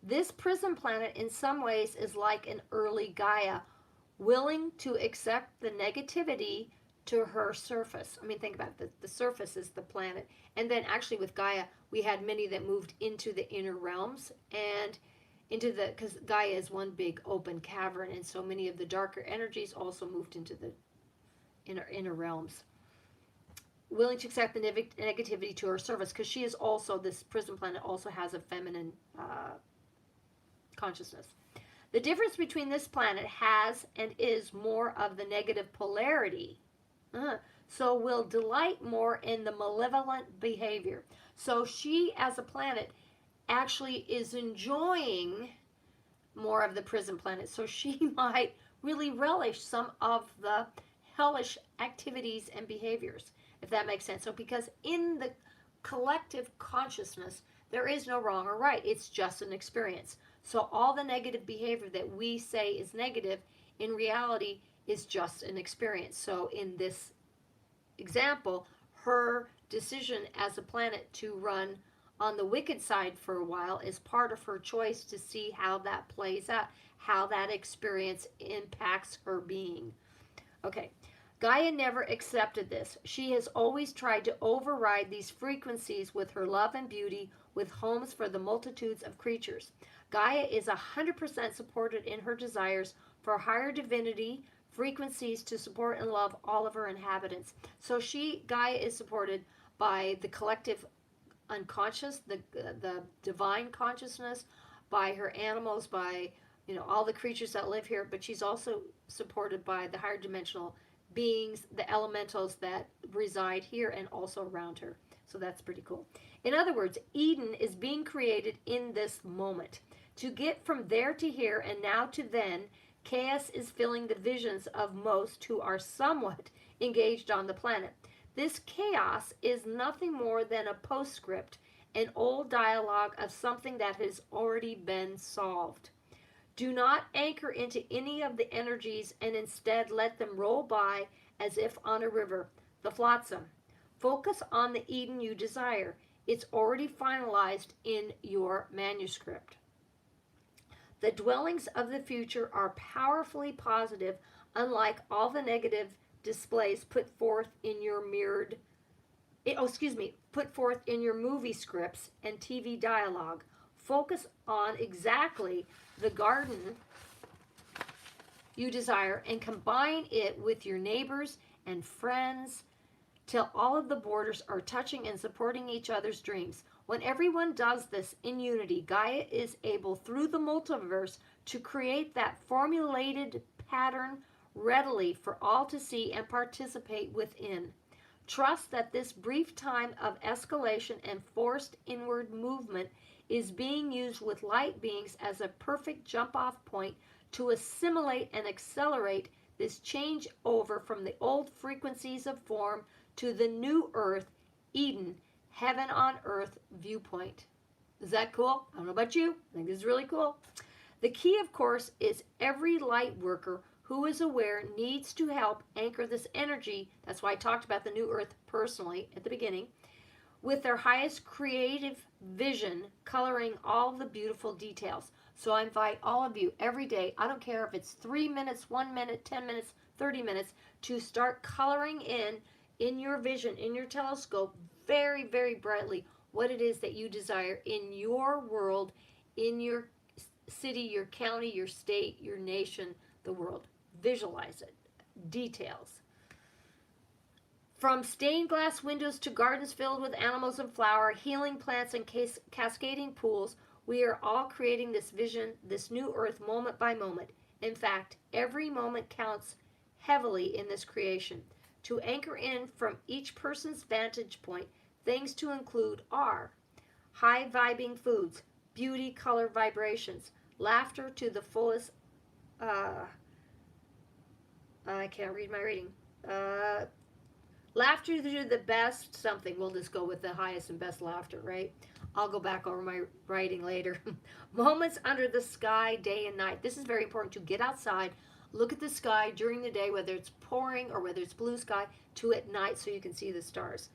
This prison planet in some ways is like an early Gaia, willing to accept the negativity to her surface. I mean, think about it. The surface is the planet. And then actually with Gaia, we had many that moved into the inner realms and into the, because Gaia is one big open cavern, and so many of the darker energies also moved into the inner realms. Willing to accept the negativity to her surface, because she is also, this prison planet also has a feminine consciousness. The difference between this planet has and is more of the negative polarity. So will delight more in the malevolent behavior. So she, as a planet, actually is enjoying more of the prison planet. So she might really relish some of the hellish activities and behaviors, if that makes sense. So because in the collective consciousness, there is no wrong or right. It's just an experience. So all the negative behavior that we say is negative, in reality, is just an experience. So in this example, her decision as a planet to run on the wicked side for a while is part of her choice to see how that plays out, how that experience impacts her being. Okay, Gaia never accepted this. She has always tried to override these frequencies with her love and beauty, with homes for the multitudes of creatures. Gaia is 100% supported in her desires for higher divinity frequencies to support and love all of her inhabitants. So Gaia is supported by the collective unconscious, the divine consciousness, by her animals, by all the creatures that live here, but she's also supported by the higher dimensional beings, the elementals that reside here and also around her. So that's pretty cool. In other words, Eden is being created in this moment. To get from there to here and now to then, chaos is filling the visions of most who are somewhat engaged on the planet. This chaos is nothing more than a postscript, an old dialogue of something that has already been solved. Do not anchor into any of the energies and instead let them roll by as if on a river, the flotsam. Focus on the Eden you desire. It's already finalized in your manuscript. The dwellings of the future are powerfully positive, unlike all the negative displays put forth in your put forth in your movie scripts and TV dialogue. Focus on exactly the garden you desire and combine it with your neighbors and friends till all of the borders are touching and supporting each other's dreams. When everyone does this in unity, Gaia is able, through the multiverse, to create that formulated pattern readily for all to see and participate within. Trust that this brief time of escalation and forced inward movement is being used with light beings as a perfect jump-off point to assimilate and accelerate this change over from the old frequencies of form to the new earth, Eden, heaven on earth viewpoint. Is that cool? I don't know about you. I think this is really cool. The key, of course, is every light worker who is aware needs to help anchor this energy. That's why I talked about the new earth personally at the beginning, with their highest creative vision coloring all the beautiful details. So I invite all of you every day, I don't care if it's 3 minutes, 1 minute, 10 minutes, 30 minutes, to start coloring in your vision, in your telescope, very, very brightly what it is that you desire in your world, in your city, your county, your state, your nation, the world. Visualize it. Details. From stained glass windows to gardens filled with animals and flower, healing plants and cascading pools, we are all creating this vision, this new earth, moment by moment. In fact, every moment counts heavily in this creation. To anchor in from each person's vantage point, things to include are high vibing foods, beauty, color, vibrations, laughter to the fullest, I can't read my reading, laughter to the best something, we'll just go with the highest and best laughter, right? I'll go back over my writing later. Moments under the sky, day and night. This is very important to get outside, look at the sky during the day, whether it's pouring or whether it's blue sky, to at night so you can see the stars.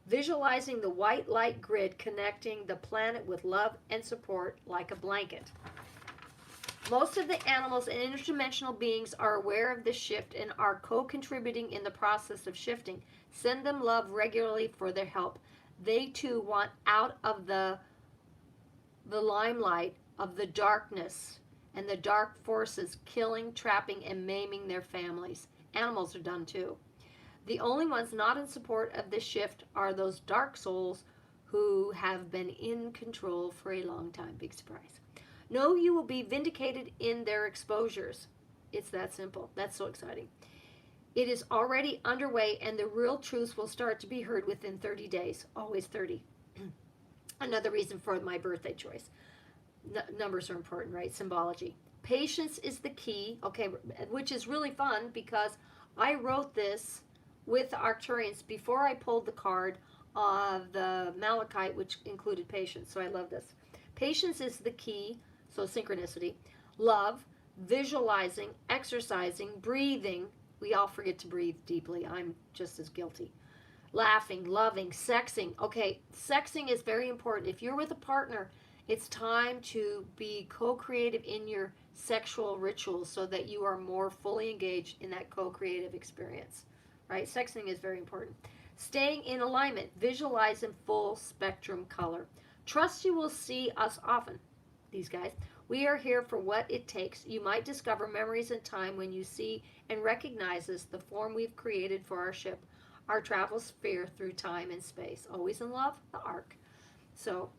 Visualizing the white light grid connecting the planet with love and support like a blanket. Most of the animals and interdimensional beings are aware of this shift and are co-contributing in the process of shifting. Send them love regularly for their help. They too want out of the limelight of the darkness and the dark forces killing, trapping, and maiming their families. Animals are done too. The only ones not in support of this shift are those dark souls who have been in control for a long time. Big surprise. Know you will be vindicated in their exposures. It's that simple. That's so exciting. It is already underway, and the real truths will start to be heard within 30 days. Always 30. Another reason for my birthday choice. Numbers are important, right? Symbology. Patience is the key, okay, which is really fun because I wrote this with the Arcturians before I pulled the card of the Malachite, which included patience. So I love this. Patience is the key. So synchronicity, love, visualizing, exercising, breathing. We all forget to breathe deeply. I'm just as guilty. Laughing, loving, sexing. Okay, sexing is very important. If you're with a partner, it's time to be co-creative in your sexual rituals so that you are more fully engaged in that co-creative experience. Right? Sexing is very important. Staying in alignment, visualize in full spectrum color. Trust you will see us often. These guys. We are here for what it takes. You might discover memories in time when you see and recognizes the form we've created for our ship, our travel sphere through time and space. Always in love, the Ark. So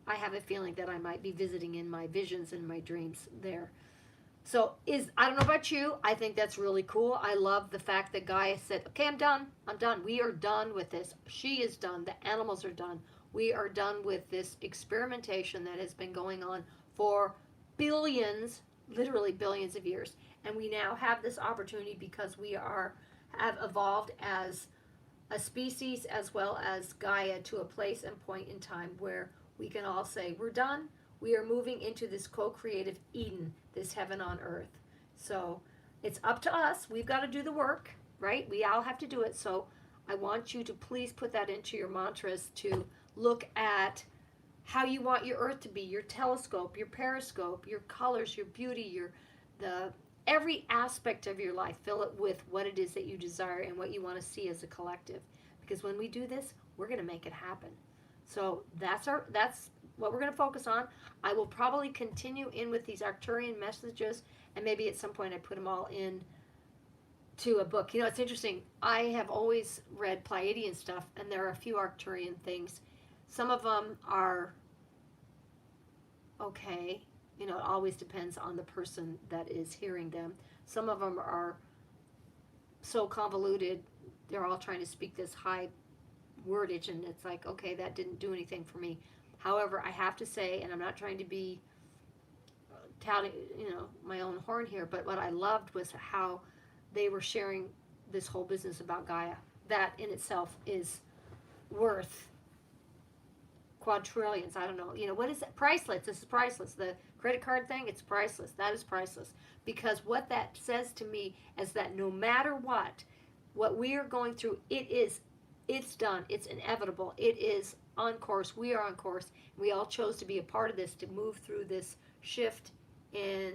I have a feeling that I might be visiting in my visions and my dreams there. So I don't know about you, I think that's really cool. I love the fact that Gaia said, okay, I'm done. I'm done. We are done with this. She is done. The animals are done. We are done with this experimentation that has been going on for billions, literally billions of years. And we now have this opportunity because we have evolved as a species as well as Gaia to a place and point in time where we can all say, we're done. We are moving into this co-creative Eden, this heaven on earth. So it's up to us. We've got to do the work, right? We all have to do it. So I want you to please put that into your mantras to look at how you want your earth to be, your telescope, your periscope, your colors, your beauty, every aspect of your life. Fill it with what it is that you desire and what you want to see as a collective. Because when we do this, we're going to make it happen. So that's what we're going to focus on. I will probably continue in with these Arcturian messages, and maybe at some point I put them all in to a book. You know, it's interesting. I have always read Pleiadian stuff, and there are a few Arcturian things. Some of them are okay. You know, it always depends on the person that is hearing them. Some of them are so convoluted, they're all trying to speak this high wordage, and it's like, okay, that didn't do anything for me. However, I have to say, and I'm not trying to be touting, my own horn here, but what I loved was how they were sharing this whole business about Gaia. That in itself is worth quadrillions. I don't know. What is it? Priceless. This is priceless. The credit card thing, it's priceless. That is priceless. Because what that says to me is that no matter what we are going through, it's done. It's inevitable. It is on course. We are on course. We all chose to be a part of this, to move through this shift in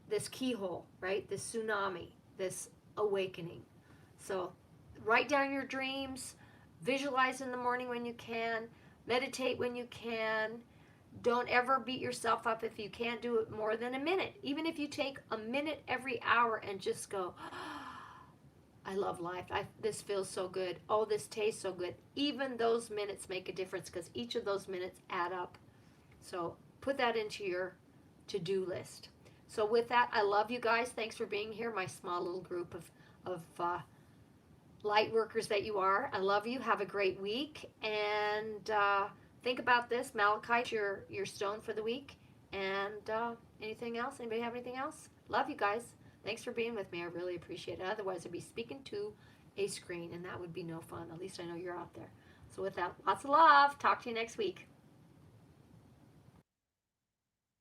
this keyhole, right? This tsunami, this awakening. So write down your dreams, visualize in the morning when you can, meditate when you can. Don't ever beat yourself up if you can't do it more than a minute. Even if you take a minute every hour and just go, I love life. This feels so good. Oh, this tastes so good. Even those minutes make a difference because each of those minutes add up. So put that into your to-do list. So with that, I love you guys. Thanks for being here, my small little group of light workers that you are. I love you. Have a great week. And think about this. Malachite, your stone for the week. And anything else? Anybody have anything else? Love you guys. Thanks for being with me. I really appreciate it. Otherwise, I'd be speaking to a screen, and that would be no fun. At least I know you're out there. So with that, lots of love. Talk to you next week.